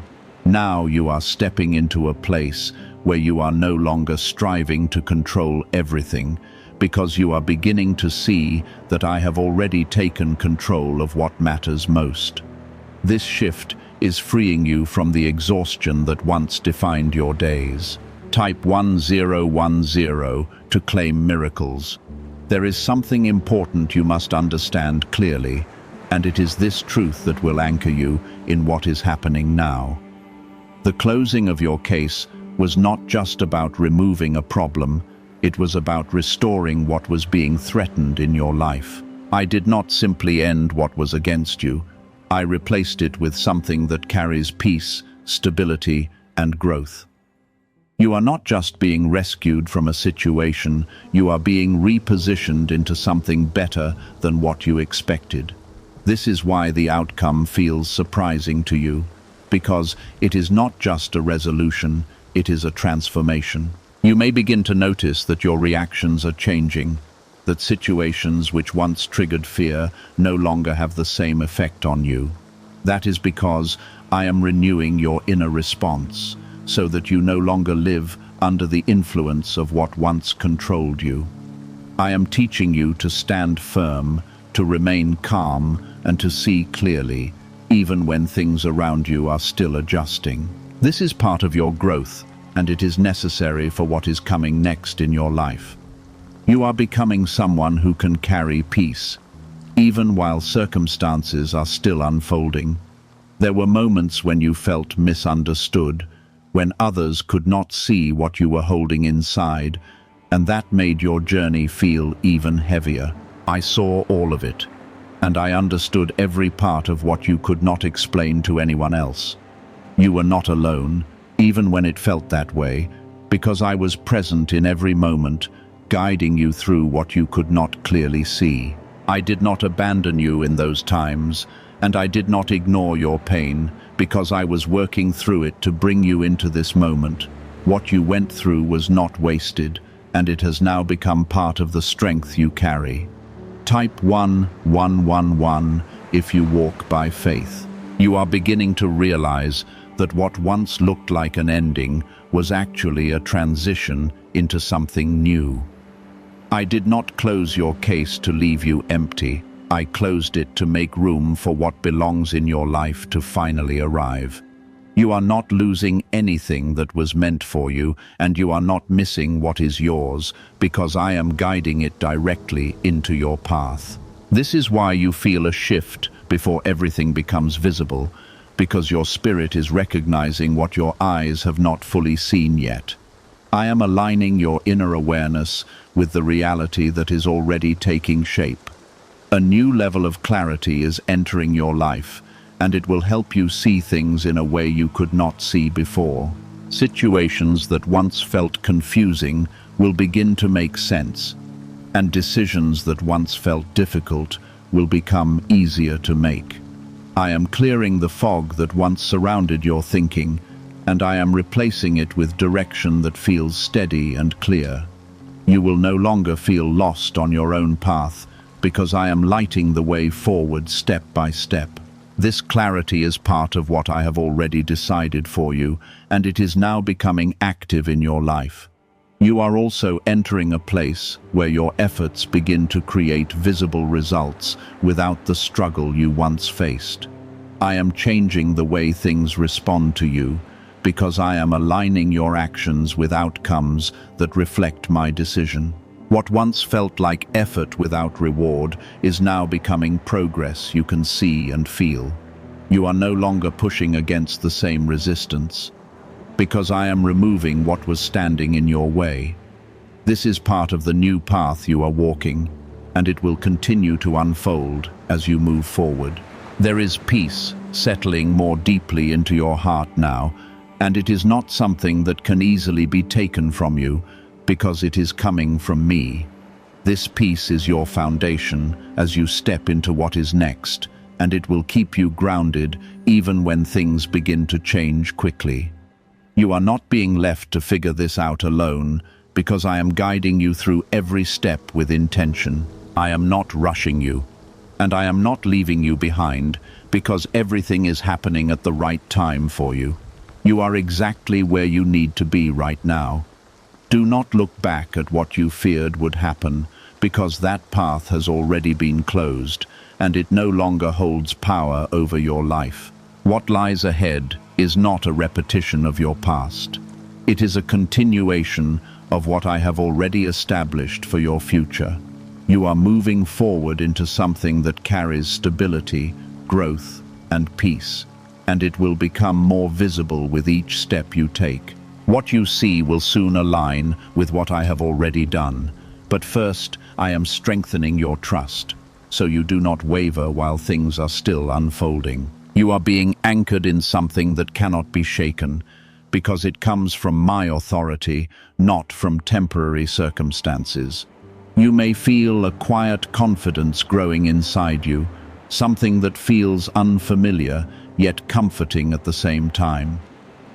Now you are stepping into a place where you are no longer striving to control everything, because you are beginning to see that I have already taken control of what matters most. This shift is freeing you from the exhaustion that once defined your days. Type 1010 to claim miracles. There is something important you must understand clearly, and it is this truth that will anchor you in what is happening now. The closing of your case was not just about removing a problem, it was about restoring what was being threatened in your life. I did not simply end what was against you. I replaced it with something that carries peace, stability, and growth. You are not just being rescued from a situation, you are being repositioned into something better than what you expected. This is why the outcome feels surprising to you, because it is not just a resolution, it is a transformation. You may begin to notice that your reactions are changing, that situations which once triggered fear no longer have the same effect on you. That is because I am renewing your inner response, so that you no longer live under the influence of what once controlled you. I am teaching you to stand firm, to remain calm, and to see clearly, even when things around you are still adjusting. This is part of your growth, and it is necessary for what is coming next in your life. You are becoming someone who can carry peace, even while circumstances are still unfolding. There were moments when you felt misunderstood, when others could not see what you were holding inside, and that made your journey feel even heavier. I saw all of it, and I understood every part of what you could not explain to anyone else. You were not alone, even when it felt that way, because I was present in every moment, guiding you through what you could not clearly see. I did not abandon you in those times, and I did not ignore your pain, because I was working through it to bring you into this moment. What you went through was not wasted, and it has now become part of the strength you carry. Type 1111 if you walk by faith. You are beginning to realize that what once looked like an ending was actually a transition into something new. I did not close your case to leave you empty. I closed it to make room for what belongs in your life to finally arrive. You are not losing anything that was meant for you, and you are not missing what is yours, because I am guiding it directly into your path. This is why you feel a shift before everything becomes visible, because your spirit is recognizing what your eyes have not fully seen yet. I am aligning your inner awareness with the reality that is already taking shape. A new level of clarity is entering your life, and it will help you see things in a way you could not see before. Situations that once felt confusing will begin to make sense, and decisions that once felt difficult will become easier to make. I am clearing the fog that once surrounded your thinking, and I am replacing it with direction that feels steady and clear. You will no longer feel lost on your own path, because I am lighting the way forward step by step. This clarity is part of what I have already decided for you, and it is now becoming active in your life. You are also entering a place where your efforts begin to create visible results without the struggle you once faced. I am changing the way things respond to you, because I am aligning your actions with outcomes that reflect my decision. What once felt like effort without reward is now becoming progress you can see and feel. You are no longer pushing against the same resistance, because I am removing what was standing in your way. This is part of the new path you are walking, and it will continue to unfold as you move forward. There is peace settling more deeply into your heart now, and it is not something that can easily be taken from you, because it is coming from me. This peace is your foundation as you step into what is next, and it will keep you grounded even when things begin to change quickly. You are not being left to figure this out alone, because I am guiding you through every step with intention. I am not rushing you, and I am not leaving you behind, because everything is happening at the right time for you. You are exactly where you need to be right now. Do not look back at what you feared would happen, because that path has already been closed, and it no longer holds power over your life. What lies ahead is not a repetition of your past. It is a continuation of what I have already established for your future. You are moving forward into something that carries stability, growth, and peace, and it will become more visible with each step you take. What you see will soon align with what I have already done, but first I am strengthening your trust, so you do not waver while things are still unfolding. You are being anchored in something that cannot be shaken, because it comes from my authority, not from temporary circumstances. You may feel a quiet confidence growing inside you, something that feels unfamiliar, yet comforting at the same time.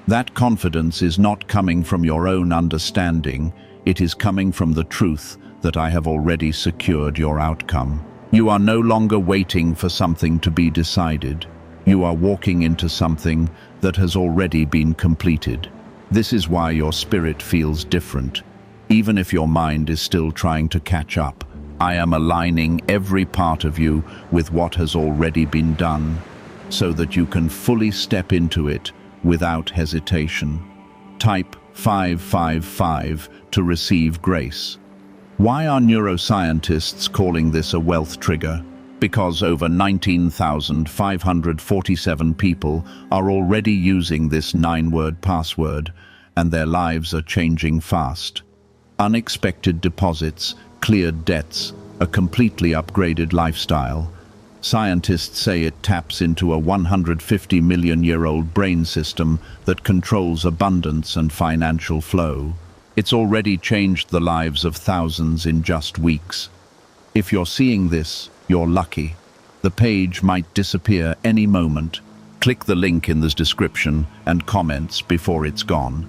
That confidence is not coming from your own understanding, it is coming from the truth that I have already secured your outcome. You are no longer waiting for something to be decided. You are walking into something that has already been completed. This is why your spirit feels different, even if your mind is still trying to catch up. I am aligning every part of you with what has already been done. so that you can fully step into it without hesitation. Type 555 to receive grace. Why are neuroscientists calling this a wealth trigger? Because over 19,547 people are already using this 9-word password, and their lives are changing fast. Unexpected deposits, cleared debts, a completely upgraded lifestyle. Scientists say it taps into a 150-million-year-old brain system that controls abundance and financial flow. It's already changed the lives of thousands in just weeks. If you're seeing this, you're lucky. The page might disappear any moment. Click the link in the description and comments before it's gone.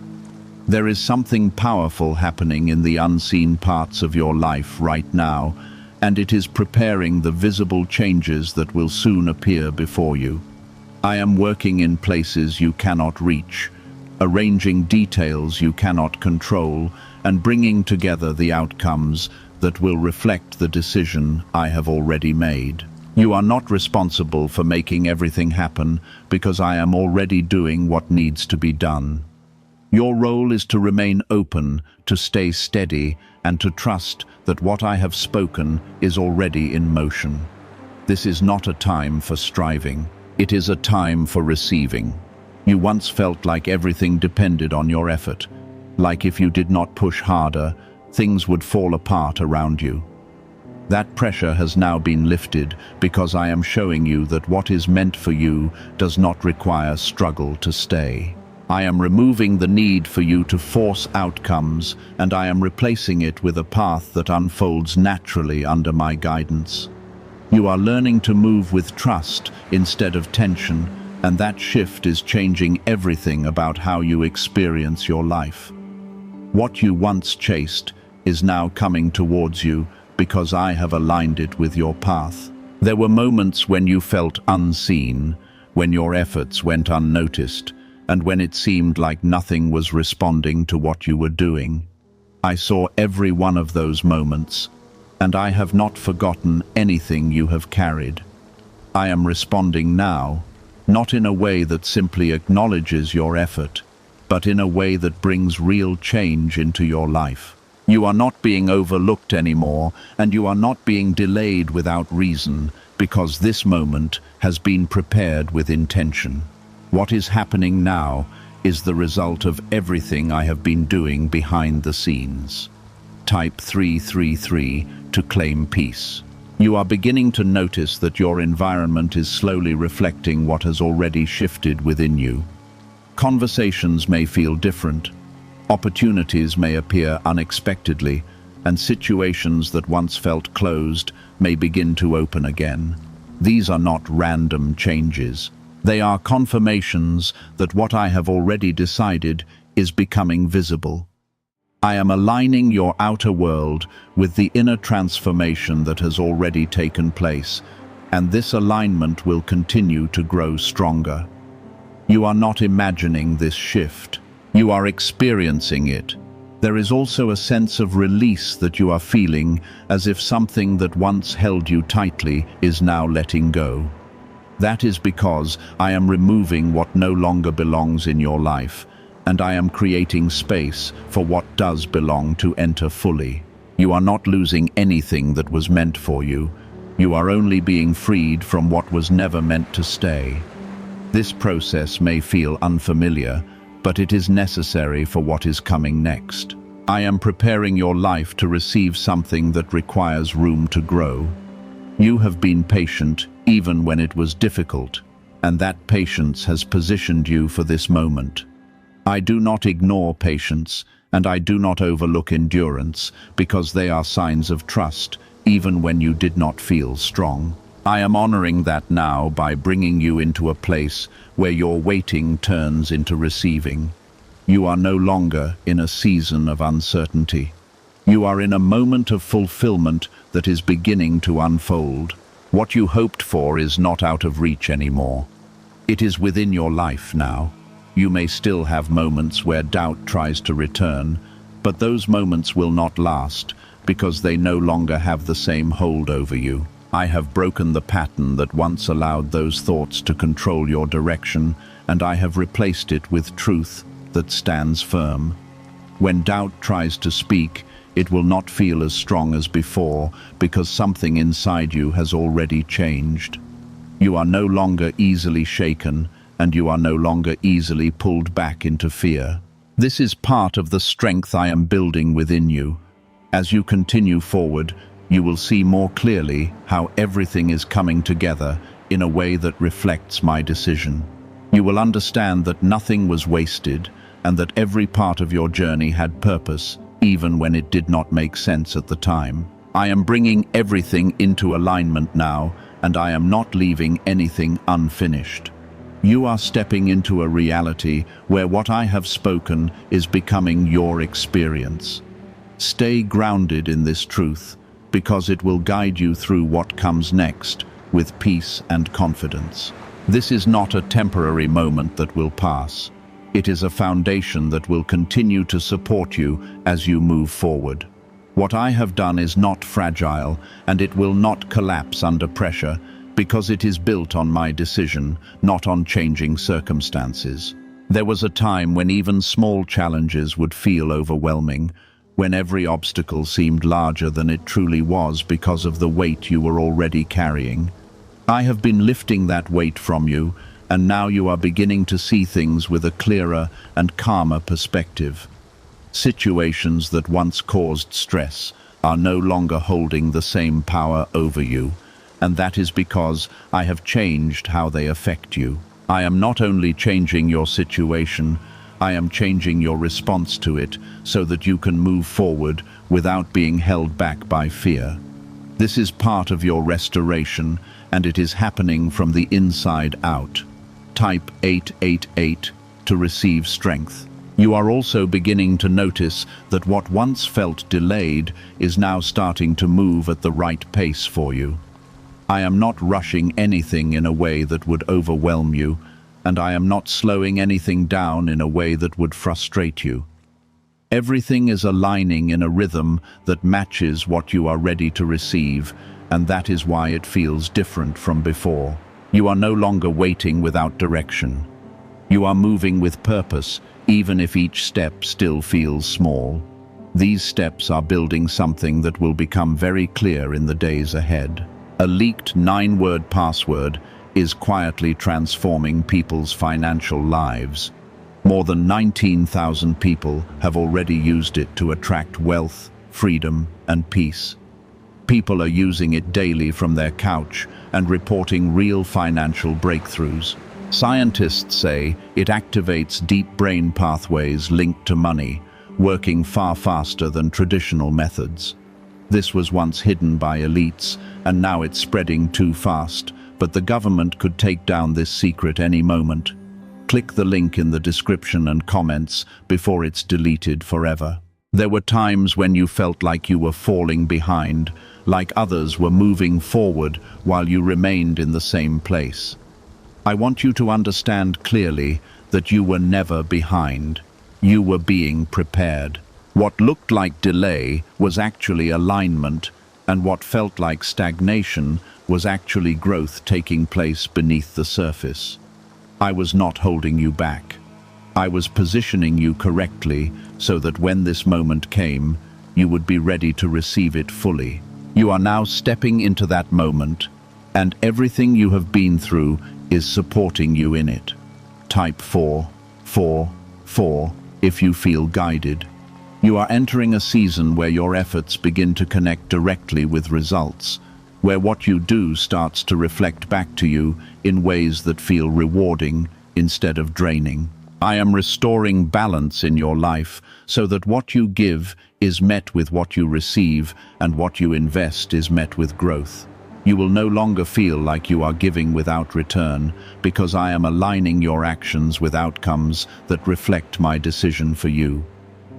There is something powerful happening in the unseen parts of your life right now, and it is preparing the visible changes that will soon appear before you. I am working in places you cannot reach, arranging details you cannot control, and bringing together the outcomes that will reflect the decision I have already made. You are not responsible for making everything happen, because I am already doing what needs to be done. Your role is to remain open, to stay steady, and to trust that what I have spoken is already in motion. This is not a time for striving. It is a time for receiving. You once felt like everything depended on your effort, like if you did not push harder, things would fall apart around you. That pressure has now been lifted because I am showing you that what is meant for you does not require struggle to stay. I am removing the need for you to force outcomes, and I am replacing it with a path that unfolds naturally under my guidance. You are learning to move with trust instead of tension, and that shift is changing everything about how you experience your life. What you once chased is now coming towards you because I have aligned it with your path. There were moments when you felt unseen, when your efforts went unnoticed, and when it seemed like nothing was responding to what you were doing. I saw every one of those moments, and I have not forgotten anything you have carried. I am responding now, not in a way that simply acknowledges your effort, but in a way that brings real change into your life. You are not being overlooked anymore, and you are not being delayed without reason, because this moment has been prepared with intention. What is happening now is the result of everything I have been doing behind the scenes. Type 333 to claim peace. You are beginning to notice that your environment is slowly reflecting what has already shifted within you. Conversations may feel different, opportunities may appear unexpectedly, and situations that once felt closed may begin to open again. These are not random changes. They are confirmations that what I have already decided is becoming visible. I am aligning your outer world with the inner transformation that has already taken place, and this alignment will continue to grow stronger. You are not imagining this shift. You are experiencing it. There is also a sense of release that you are feeling, as if something that once held you tightly is now letting go. That is because I am removing what no longer belongs in your life, and I am creating space for what does belong to enter fully. You are not losing anything that was meant for you. You are only being freed from what was never meant to stay. This process may feel unfamiliar, but it is necessary for what is coming next. I am preparing your life to receive something that requires room to grow. You have been patient even when it was difficult, and that patience has positioned you for this moment. I do not ignore patience, and I do not overlook endurance, because they are signs of trust, even when you did not feel strong. I am honoring that now by bringing you into a place where your waiting turns into receiving. You are no longer in a season of uncertainty. You are in a moment of fulfillment that is beginning to unfold. What you hoped for is not out of reach anymore. It is within your life now. You may still have moments where doubt tries to return, but those moments will not last because they no longer have the same hold over you. I have broken the pattern that once allowed those thoughts to control your direction, and I have replaced it with truth that stands firm. When doubt tries to speak, it will not feel as strong as before, because something inside you has already changed. You are no longer easily shaken, and you are no longer easily pulled back into fear. This is part of the strength I am building within you. As you continue forward, you will see more clearly how everything is coming together in a way that reflects my decision. You will understand that nothing was wasted and that every part of your journey had purpose, even when it did not make sense at the time. I am bringing everything into alignment now, and I am not leaving anything unfinished. You are stepping into a reality where what I have spoken is becoming your experience. Stay grounded in this truth, because it will guide you through what comes next with peace and confidence. This is not a temporary moment that will pass. It is a foundation that will continue to support you as you move forward. What I have done is not fragile, and it will not collapse under pressure, because it is built on my decision, not on changing circumstances. There was a time when even small challenges would feel overwhelming, when every obstacle seemed larger than it truly was because of the weight you were already carrying. I have been lifting that weight from you, and now you are beginning to see things with a clearer and calmer perspective. Situations that once caused stress are no longer holding the same power over you, and that is because I have changed how they affect you. I am not only changing your situation, I am changing your response to it so that you can move forward without being held back by fear. This is part of your restoration, and it is happening from the inside out. Type 888 to receive strength. You are also beginning to notice that what once felt delayed is now starting to move at the right pace for you. I am not rushing anything in a way that would overwhelm you, and I am not slowing anything down in a way that would frustrate you. Everything is aligning in a rhythm that matches what you are ready to receive, and that is why it feels different from before. You are no longer waiting without direction. You are moving with purpose, even if each step still feels small. These steps are building something that will become very clear in the days ahead. A leaked 9-word password is quietly transforming people's financial lives. More than 19,000 people have already used it to attract wealth, freedom, and peace. People are using it daily from their couch and reporting real financial breakthroughs. Scientists say it activates deep brain pathways linked to money, working far faster than traditional methods. This was once hidden by elites, and now it's spreading too fast, but the government could take down this secret any moment. Click the link in the description and comments before it's deleted forever. There were times when you felt like you were falling behind, like others were moving forward while you remained in the same place. I want you to understand clearly that you were never behind. You were being prepared. What looked like delay was actually alignment, and what felt like stagnation was actually growth taking place beneath the surface. I was not holding you back. I was positioning you correctly so that when this moment came, you would be ready to receive it fully. You are now stepping into that moment, and everything you have been through is supporting you in it. Type 444 if you feel guided. You are entering a season where your efforts begin to connect directly with results, where what you do starts to reflect back to you in ways that feel rewarding instead of draining. I am restoring balance in your life so that what you give is met with what you receive, and what you invest is met with growth. You will no longer feel like you are giving without return, because I am aligning your actions with outcomes that reflect my decision for you.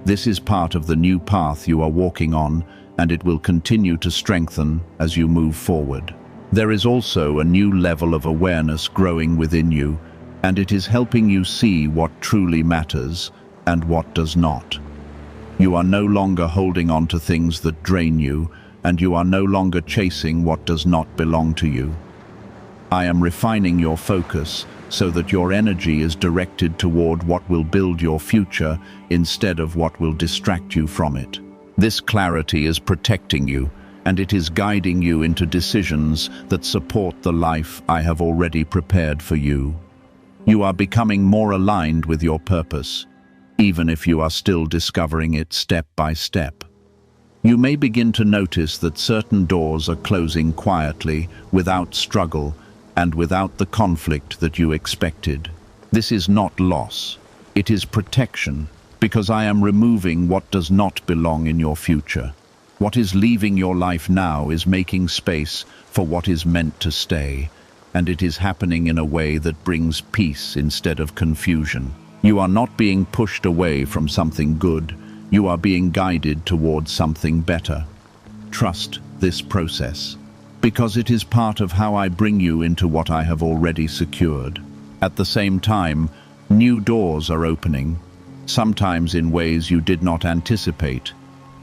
This is part of the new path you are walking on, and it will continue to strengthen as you move forward. There is also a new level of awareness growing within you, and it is helping you see what truly matters and what does not. You are no longer holding on to things that drain you, and you are no longer chasing what does not belong to you. I am refining your focus so that your energy is directed toward what will build your future instead of what will distract you from it. This clarity is protecting you, and it is guiding you into decisions that support the life I have already prepared for you. You are becoming more aligned with your purpose, even if you are still discovering it step by step. You may begin to notice that certain doors are closing quietly, without struggle, and without the conflict that you expected. This is not loss, it is protection, because I am removing what does not belong in your future. What is leaving your life now is making space for what is meant to stay, and it is happening in a way that brings peace instead of confusion. You are not being pushed away from something good, you are being guided towards something better. Trust this process, because it is part of how I bring you into what I have already secured. At the same time, new doors are opening, sometimes in ways you did not anticipate,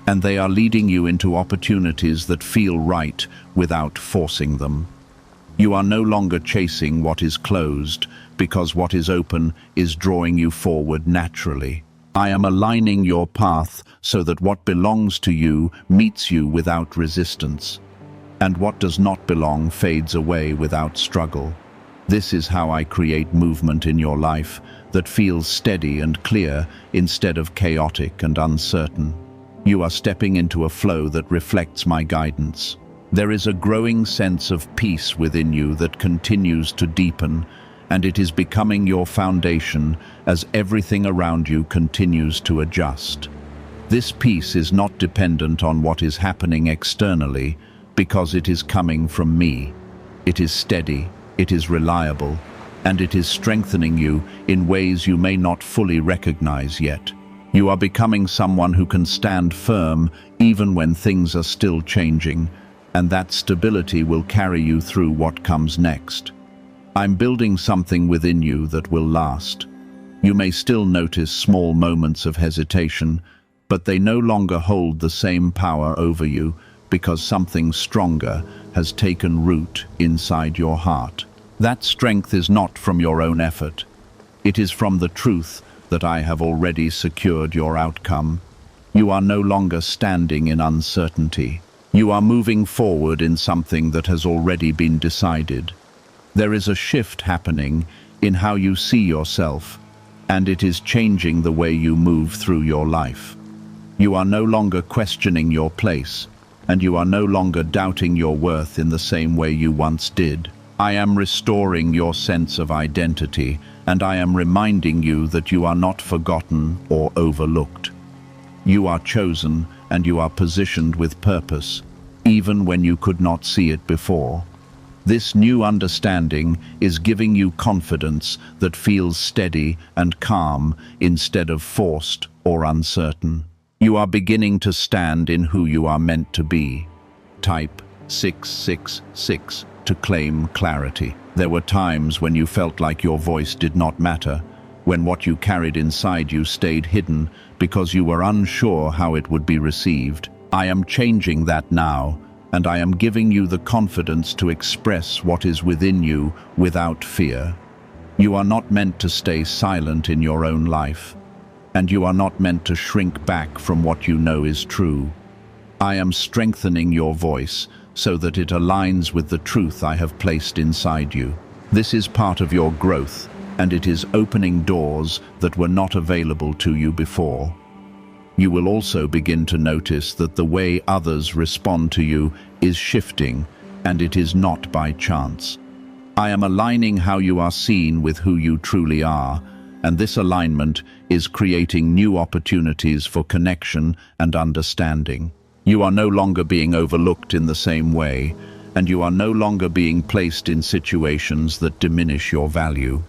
and they are leading you into opportunities that feel right without forcing them. You are no longer chasing what is closed, because what is open is drawing you forward naturally. I am aligning your path so that what belongs to you meets you without resistance, and what does not belong fades away without struggle. This is how I create movement in your life that feels steady and clear instead of chaotic and uncertain. You are stepping into a flow that reflects my guidance. There is a growing sense of peace within you that continues to deepen, and it is becoming your foundation as everything around you continues to adjust. This peace is not dependent on what is happening externally, because it is coming from me. It is steady, it is reliable, and it is strengthening you in ways you may not fully recognize yet. You are becoming someone who can stand firm even when things are still changing, and that stability will carry you through what comes next. I'm building something within you that will last. You may still notice small moments of hesitation, but they no longer hold the same power over you because something stronger has taken root inside your heart. That strength is not from your own effort. It is from the truth that I have already secured your outcome. You are no longer standing in uncertainty. You are moving forward in something that has already been decided. There is a shift happening in how you see yourself, and it is changing the way you move through your life. You are no longer questioning your place, and you are no longer doubting your worth in the same way you once did. I am restoring your sense of identity, and I am reminding you that you are not forgotten or overlooked. You are chosen, and you are positioned with purpose, even when you could not see it before. This new understanding is giving you confidence that feels steady and calm instead of forced or uncertain. You are beginning to stand in who you are meant to be. Type 666 to claim clarity. There were times when you felt like your voice did not matter, when what you carried inside you stayed hidden because you were unsure how it would be received. I am changing that now, and I am giving you the confidence to express what is within you without fear. You are not meant to stay silent in your own life, and you are not meant to shrink back from what you know is true. I am strengthening your voice so that it aligns with the truth I have placed inside you. This is part of your growth, and it is opening doors that were not available to you before. You will also begin to notice that the way others respond to you is shifting, and it is not by chance. I am aligning how you are seen with who you truly are, and this alignment is creating new opportunities for connection and understanding. You are no longer being overlooked in the same way, and you are no longer being placed in situations that diminish your value.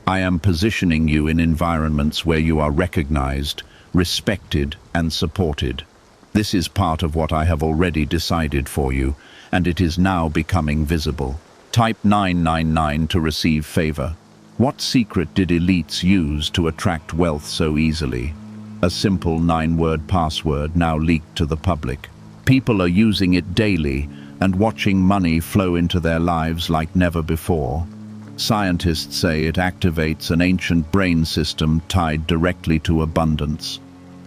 I am positioning you in environments where you are recognized, respected, and supported. This is part of what I have already decided for you, and it is now becoming visible. Type 999 to receive favor. What secret did elites use to attract wealth so easily? A simple 9-word password now leaked to the public. People are using it daily and watching money flow into their lives like never before. Scientists say it activates an ancient brain system tied directly to abundance.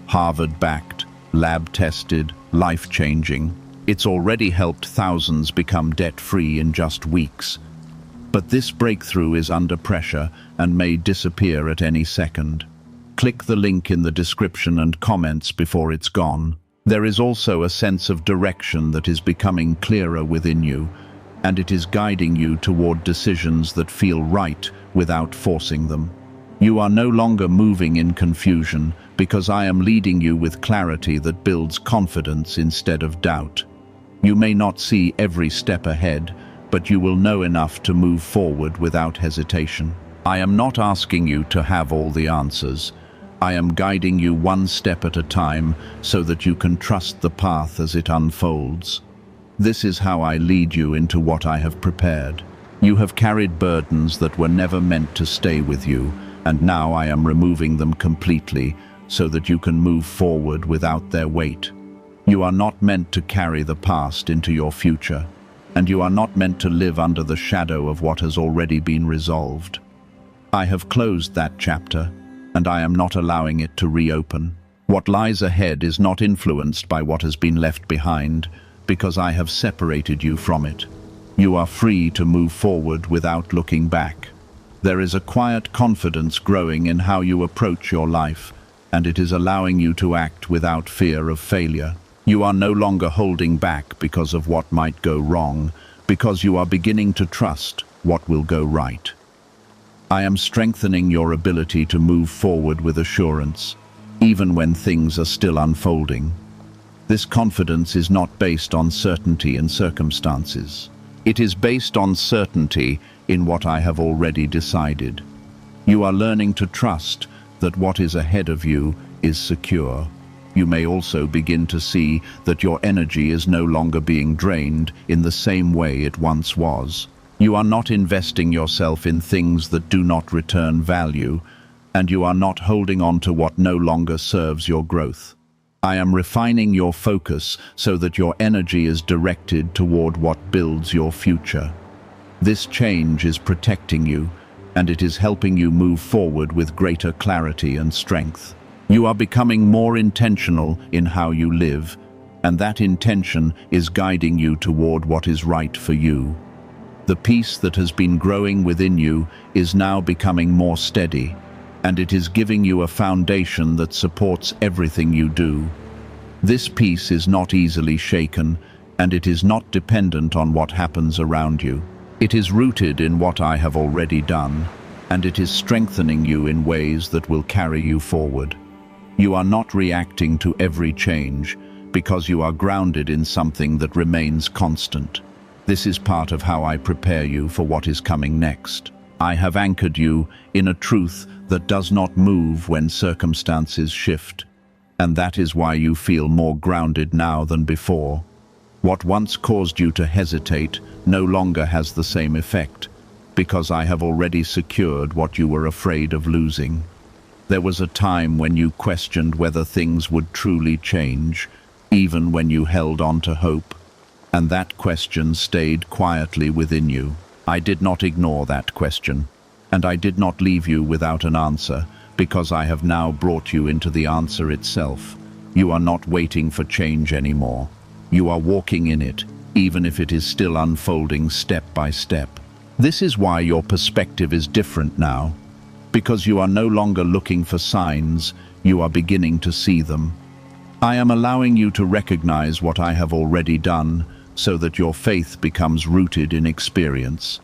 Harvard-backed, lab-tested, life-changing. It's already helped thousands become debt-free in just weeks. But this breakthrough is under pressure and may disappear at any second. Click the link in the description and comments before it's gone. There is also a sense of direction that is becoming clearer within you, and it is guiding you toward decisions that feel right without forcing them. You are no longer moving in confusion because I am leading you with clarity that builds confidence instead of doubt. You may not see every step ahead, but you will know enough to move forward without hesitation. I am not asking you to have all the answers. I am guiding you one step at a time so that you can trust the path as it unfolds. This is how I lead you into what I have prepared. You have carried burdens that were never meant to stay with you, and now I am removing them completely so that you can move forward without their weight. You are not meant to carry the past into your future, and you are not meant to live under the shadow of what has already been resolved. I have closed that chapter, and I am not allowing it to reopen. What lies ahead is not influenced by what has been left behind, because I have separated you from it. You are free to move forward without looking back. There is a quiet confidence growing in how you approach your life, and it is allowing you to act without fear of failure. You are no longer holding back because of what might go wrong, because you are beginning to trust what will go right. I am strengthening your ability to move forward with assurance, even when things are still unfolding. This confidence is not based on certainty in circumstances. It is based on certainty in what I have already decided. You are learning to trust that what is ahead of you is secure. You may also begin to see that your energy is no longer being drained in the same way it once was. You are not investing yourself in things that do not return value, and you are not holding on to what no longer serves your growth. I am refining your focus so that your energy is directed toward what builds your future. This change is protecting you, and it is helping you move forward with greater clarity and strength. You are becoming more intentional in how you live, and that intention is guiding you toward what is right for you. The peace that has been growing within you is now becoming more steady, and it is giving you a foundation that supports everything you do. This peace is not easily shaken, and it is not dependent on what happens around you. It is rooted in what I have already done, and it is strengthening you in ways that will carry you forward. You are not reacting to every change because you are grounded in something that remains constant. This is part of how I prepare you for what is coming next. I have anchored you in a truth that does not move when circumstances shift, and that is why you feel more grounded now than before. What once caused you to hesitate no longer has the same effect, because I have already secured what you were afraid of losing. There was a time when you questioned whether things would truly change, even when you held on to hope, and that question stayed quietly within you. I did not ignore that question, and I did not leave you without an answer, because I have now brought you into the answer itself. You are not waiting for change anymore. You are walking in it, even if it is still unfolding step by step. This is why your perspective is different now, because you are no longer looking for signs, you are beginning to see them. I am allowing you to recognize what I have already done, so that your faith becomes rooted in experience.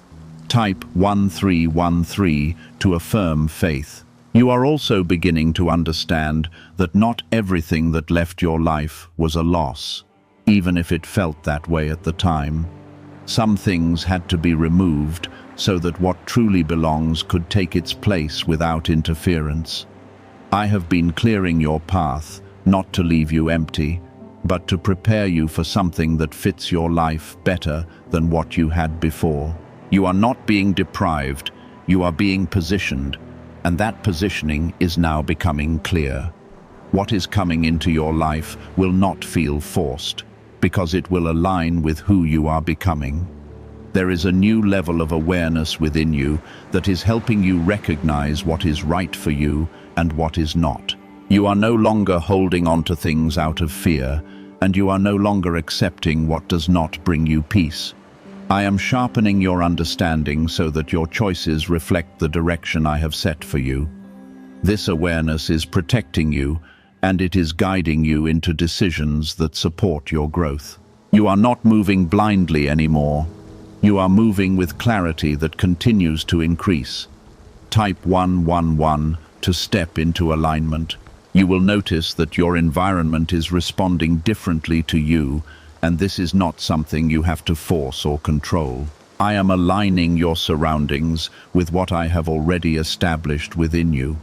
Type 1313 to affirm faith. You are also beginning to understand that not everything that left your life was a loss, even if it felt that way at the time. Some things had to be removed so that what truly belongs could take its place without interference. I have been clearing your path, not to leave you empty, but to prepare you for something that fits your life better than what you had before. You are not being deprived, you are being positioned, and that positioning is now becoming clear. What is coming into your life will not feel forced. because it will align with who you are becoming. There is a new level of awareness within you that is helping you recognize what is right for you and what is not. You are no longer holding on to things out of fear, and you are no longer accepting what does not bring you peace. I am sharpening your understanding so that your choices reflect the direction I have set for you. This awareness is protecting you, and it is guiding you into decisions that support your growth. You are not moving blindly anymore. You are moving with clarity that continues to increase. Type 111 to step into alignment. You will notice that your environment is responding differently to you, and this is not something you have to force or control. I am aligning your surroundings with what I have already established within you,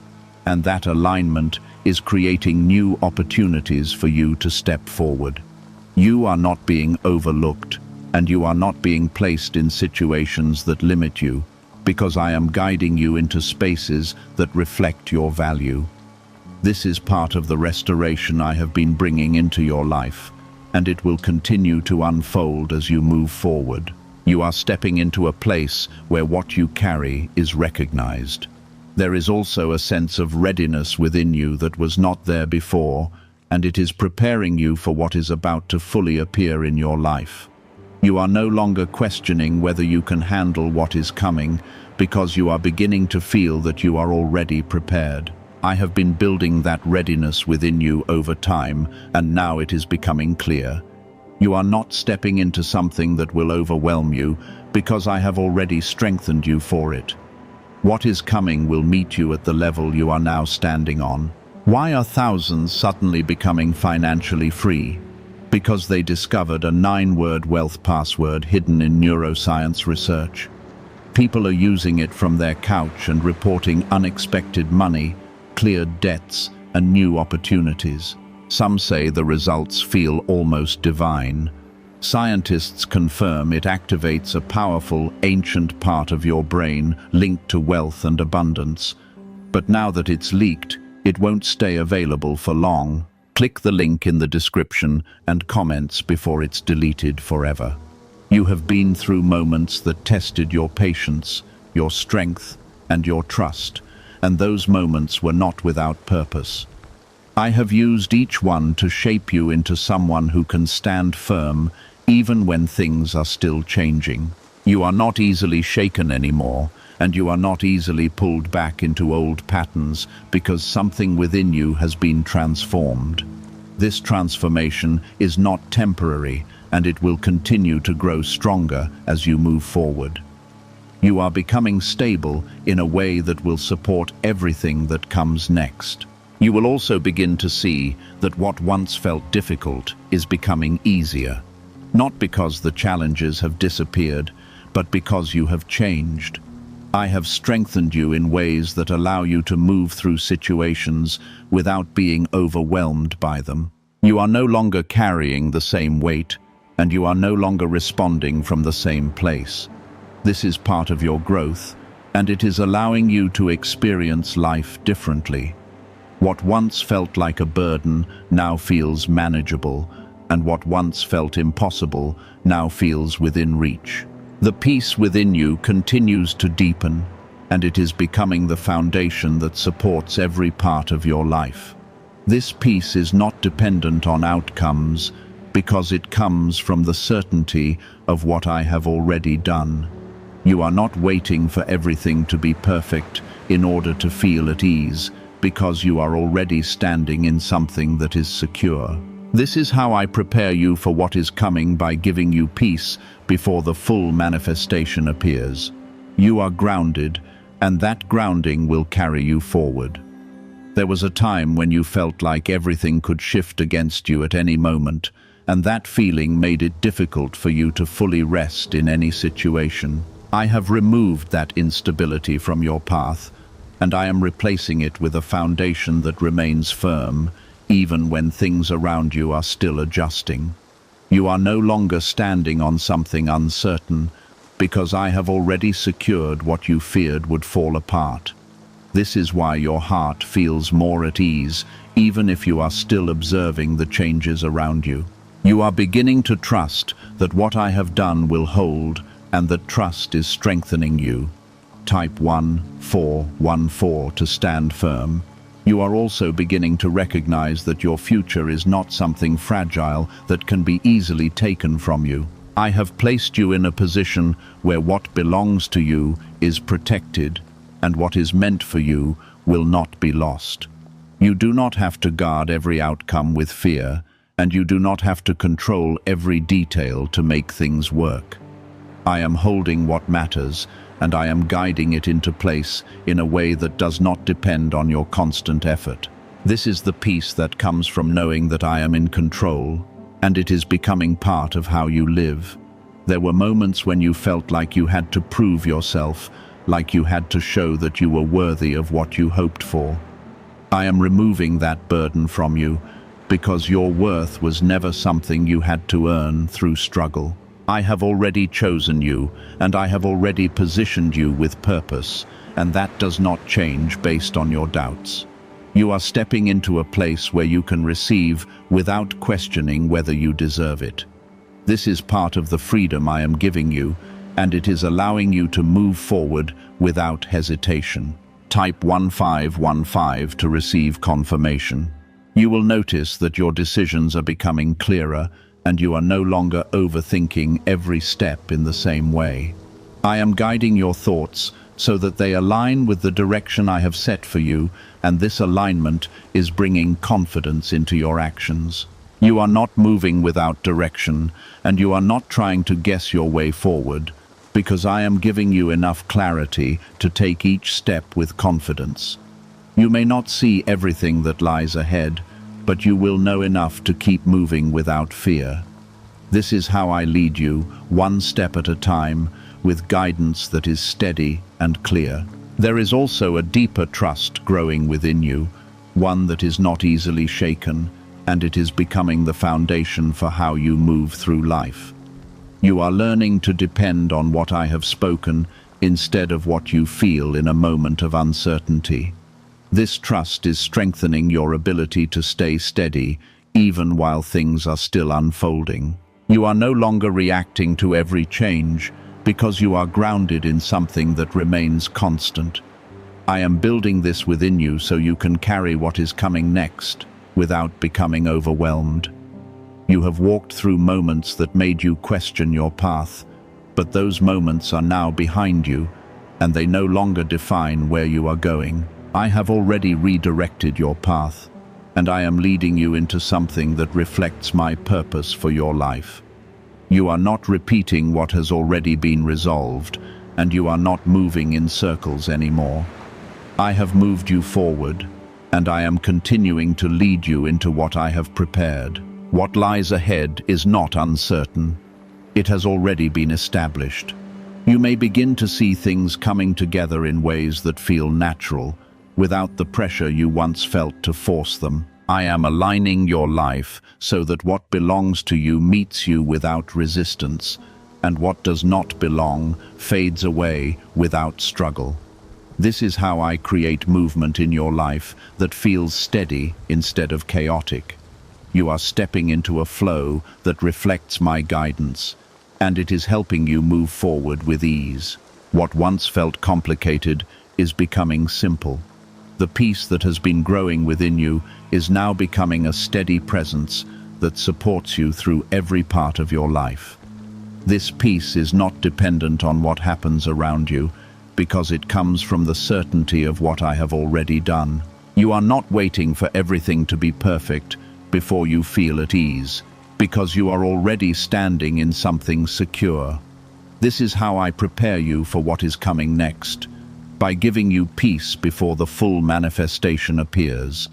and that alignment is creating new opportunities for you to step forward. You are not being overlooked, and you are not being placed in situations that limit you, because I am guiding you into spaces that reflect your value. This is part of the restoration I have been bringing into your life, and it will continue to unfold as you move forward. You are stepping into a place where what you carry is recognized. There is also a sense of readiness within you that was not there before, and it is preparing you for what is about to fully appear in your life. You are no longer questioning whether you can handle what is coming, because you are beginning to feel that you are already prepared. I have been building that readiness within you over time, and now it is becoming clear. You are not stepping into something that will overwhelm you, because I have already strengthened you for it. What is coming will meet you at the level you are now standing on. Why are thousands suddenly becoming financially free? Because they discovered a 9-word wealth password hidden in neuroscience research. People are using it from their couch and reporting unexpected money, cleared debts, and new opportunities. Some say the results feel almost divine. Scientists confirm it activates a powerful, ancient part of your brain linked to wealth and abundance. But now that it's leaked, it won't stay available for long. Click the link in the description and comments before it's deleted forever. You have been through moments that tested your patience, your strength, and your trust, and those moments were not without purpose. I have used each one to shape you into someone who can stand firm even when things are still changing. You are not easily shaken anymore, and you are not easily pulled back into old patterns because something within you has been transformed. This transformation is not temporary, and it will continue to grow stronger as you move forward. You are becoming stable in a way that will support everything that comes next. You will also begin to see that what once felt difficult is becoming easier, not because the challenges have disappeared, but because you have changed. I have strengthened you in ways that allow you to move through situations without being overwhelmed by them. You are no longer carrying the same weight, and you are no longer responding from the same place. This is part of your growth, and it is allowing you to experience life differently. What once felt like a burden now feels manageable, and what once felt impossible now feels within reach. The peace within you continues to deepen, and it is becoming the foundation that supports every part of your life. This peace is not dependent on outcomes, because it comes from the certainty of what I have already done. You are not waiting for everything to be perfect in order to feel at ease, because you are already standing in something that is secure. This is how I prepare you for what is coming by giving you peace before the full manifestation appears. You are grounded, and that grounding will carry you forward. There was a time when you felt like everything could shift against you at any moment, and that feeling made it difficult for you to fully rest in any situation. I have removed that instability from your path, and I am replacing it with a foundation that remains firm, even when things around you are still adjusting. You are no longer standing on something uncertain, because I have already secured what you feared would fall apart. This is why your heart feels more at ease, even if you are still observing the changes around you. You are beginning to trust that what I have done will hold, and that trust is strengthening you. Type 1414 to stand firm. You are also beginning to recognize that your future is not something fragile that can be easily taken from you. I have placed you in a position where what belongs to you is protected, and what is meant for you will not be lost. You do not have to guard every outcome with fear, and you do not have to control every detail to make things work. I am holding what matters, and I am guiding it into place in a way that does not depend on your constant effort. This is the peace that comes from knowing that I am in control, and it is becoming part of how you live. There were moments when you felt like you had to prove yourself, like you had to show that you were worthy of what you hoped for. I am removing that burden from you, because your worth was never something you had to earn through struggle. I have already chosen you, and I have already positioned you with purpose, and that does not change based on your doubts. You are stepping into a place where you can receive without questioning whether you deserve it. This is part of the freedom I am giving you, and it is allowing you to move forward without hesitation. Type 1515 to receive confirmation. You will notice that your decisions are becoming clearer, and you are no longer overthinking every step in the same way. I am guiding your thoughts so that they align with the direction I have set for you, and this alignment is bringing confidence into your actions. You are not moving without direction, and you are not trying to guess your way forward, because I am giving you enough clarity to take each step with confidence. You may not see everything that lies ahead, but you will know enough to keep moving without fear. This is how I lead you, one step at a time, with guidance that is steady and clear. There is also a deeper trust growing within you, one that is not easily shaken, and it is becoming the foundation for how you move through life. You are learning to depend on what I have spoken instead of what you feel in a moment of uncertainty. This trust is strengthening your ability to stay steady, even while things are still unfolding. You are no longer reacting to every change, because you are grounded in something that remains constant. I am building this within you so you can carry what is coming next, without becoming overwhelmed. You have walked through moments that made you question your path, but those moments are now behind you, and they no longer define where you are going. I have already redirected your path, and I am leading you into something that reflects my purpose for your life. You are not repeating what has already been resolved, and you are not moving in circles anymore. I have moved you forward, and I am continuing to lead you into what I have prepared. What lies ahead is not uncertain. It has already been established. You may begin to see things coming together in ways that feel natural, without the pressure you once felt to force them. I am aligning your life so that what belongs to you meets you without resistance, and what does not belong fades away without struggle. This is how I create movement in your life that feels steady instead of chaotic. You are stepping into a flow that reflects my guidance, and it is helping you move forward with ease. What once felt complicated is becoming simple. The peace that has been growing within you is now becoming a steady presence that supports you through every part of your life. This peace is not dependent on what happens around you, because it comes from the certainty of what I have already done. You are not waiting for everything to be perfect before you feel at ease, because you are already standing in something secure. This is how I prepare you for what is coming next, by giving you peace before the full manifestation appears.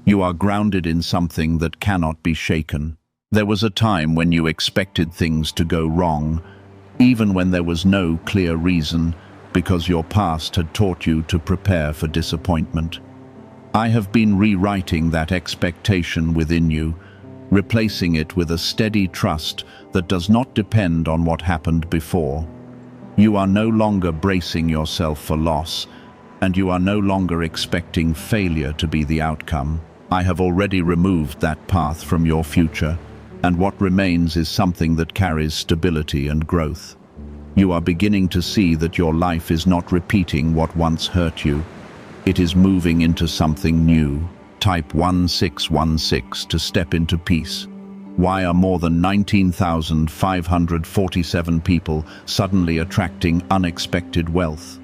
You are grounded in something that cannot be shaken. There was a time when you expected things to go wrong, even when there was no clear reason, because your past had taught you to prepare for disappointment. I have been rewriting that expectation within you, replacing it with a steady trust that does not depend on what happened before. You are no longer bracing yourself for loss, and you are no longer expecting failure to be the outcome. I have already removed that path from your future, and what remains is something that carries stability and growth. You are beginning to see that your life is not repeating what once hurt you. It is moving into something new. Type 1616 to step into peace. Why are more than 19,547 people suddenly attracting unexpected wealth?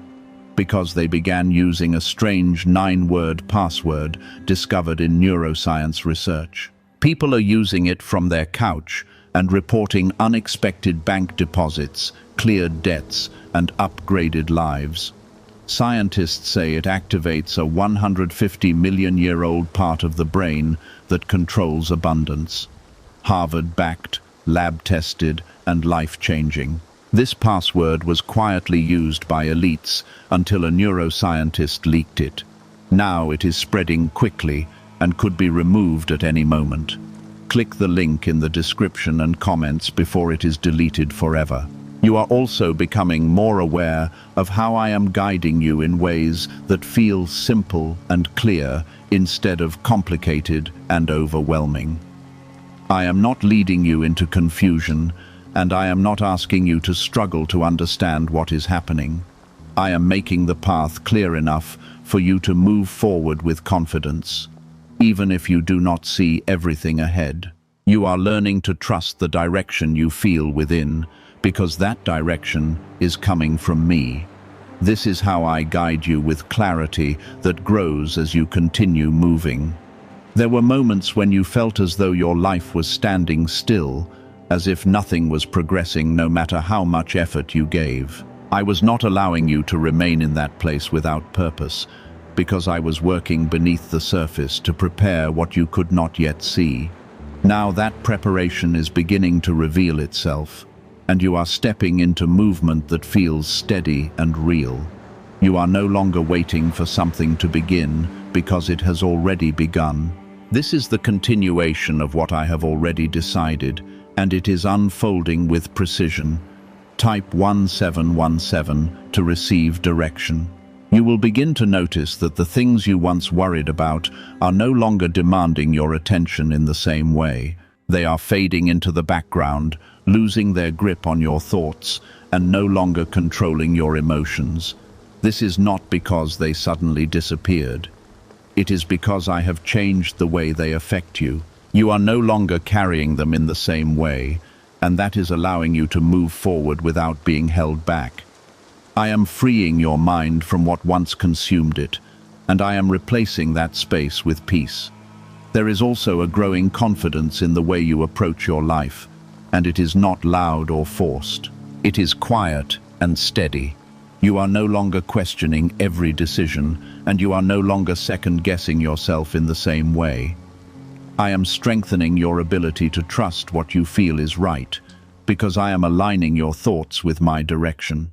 Because they began using a strange 9-word password discovered in neuroscience research. People are using it from their couch and reporting unexpected bank deposits, cleared debts, and upgraded lives. Scientists say it activates a 150-million-year-old part of the brain that controls abundance. Harvard-backed, lab-tested, and life-changing. This password was quietly used by elites until a neuroscientist leaked it. Now it is spreading quickly and could be removed at any moment. Click the link in the description and comments before it is deleted forever. You are also becoming more aware of how I am guiding you in ways that feel simple and clear instead of complicated and overwhelming. I am not leading you into confusion, and I am not asking you to struggle to understand what is happening. I am making the path clear enough for you to move forward with confidence, even if you do not see everything ahead. You are learning to trust the direction you feel within, because that direction is coming from me. This is how I guide you with clarity that grows as you continue moving. There were moments when you felt as though your life was standing still, as if nothing was progressing no matter how much effort you gave. I was not allowing you to remain in that place without purpose, because I was working beneath the surface to prepare what you could not yet see. Now that preparation is beginning to reveal itself, and you are stepping into movement that feels steady and real. You are no longer waiting for something to begin, because it has already begun. This is the continuation of what I have already decided, and it is unfolding with precision. Type 1717 to receive direction. You will begin to notice that the things you once worried about are no longer demanding your attention in the same way. They are fading into the background, losing their grip on your thoughts, and no longer controlling your emotions. This is not because they suddenly disappeared. It is because I have changed the way they affect you. You are no longer carrying them in the same way, and that is allowing you to move forward without being held back. I am freeing your mind from what once consumed it, and I am replacing that space with peace. There is also a growing confidence in the way you approach your life, and it is not loud or forced. It is quiet and steady. You are no longer questioning every decision, and you are no longer second-guessing yourself in the same way. I am strengthening your ability to trust what you feel is right, because I am aligning your thoughts with my direction.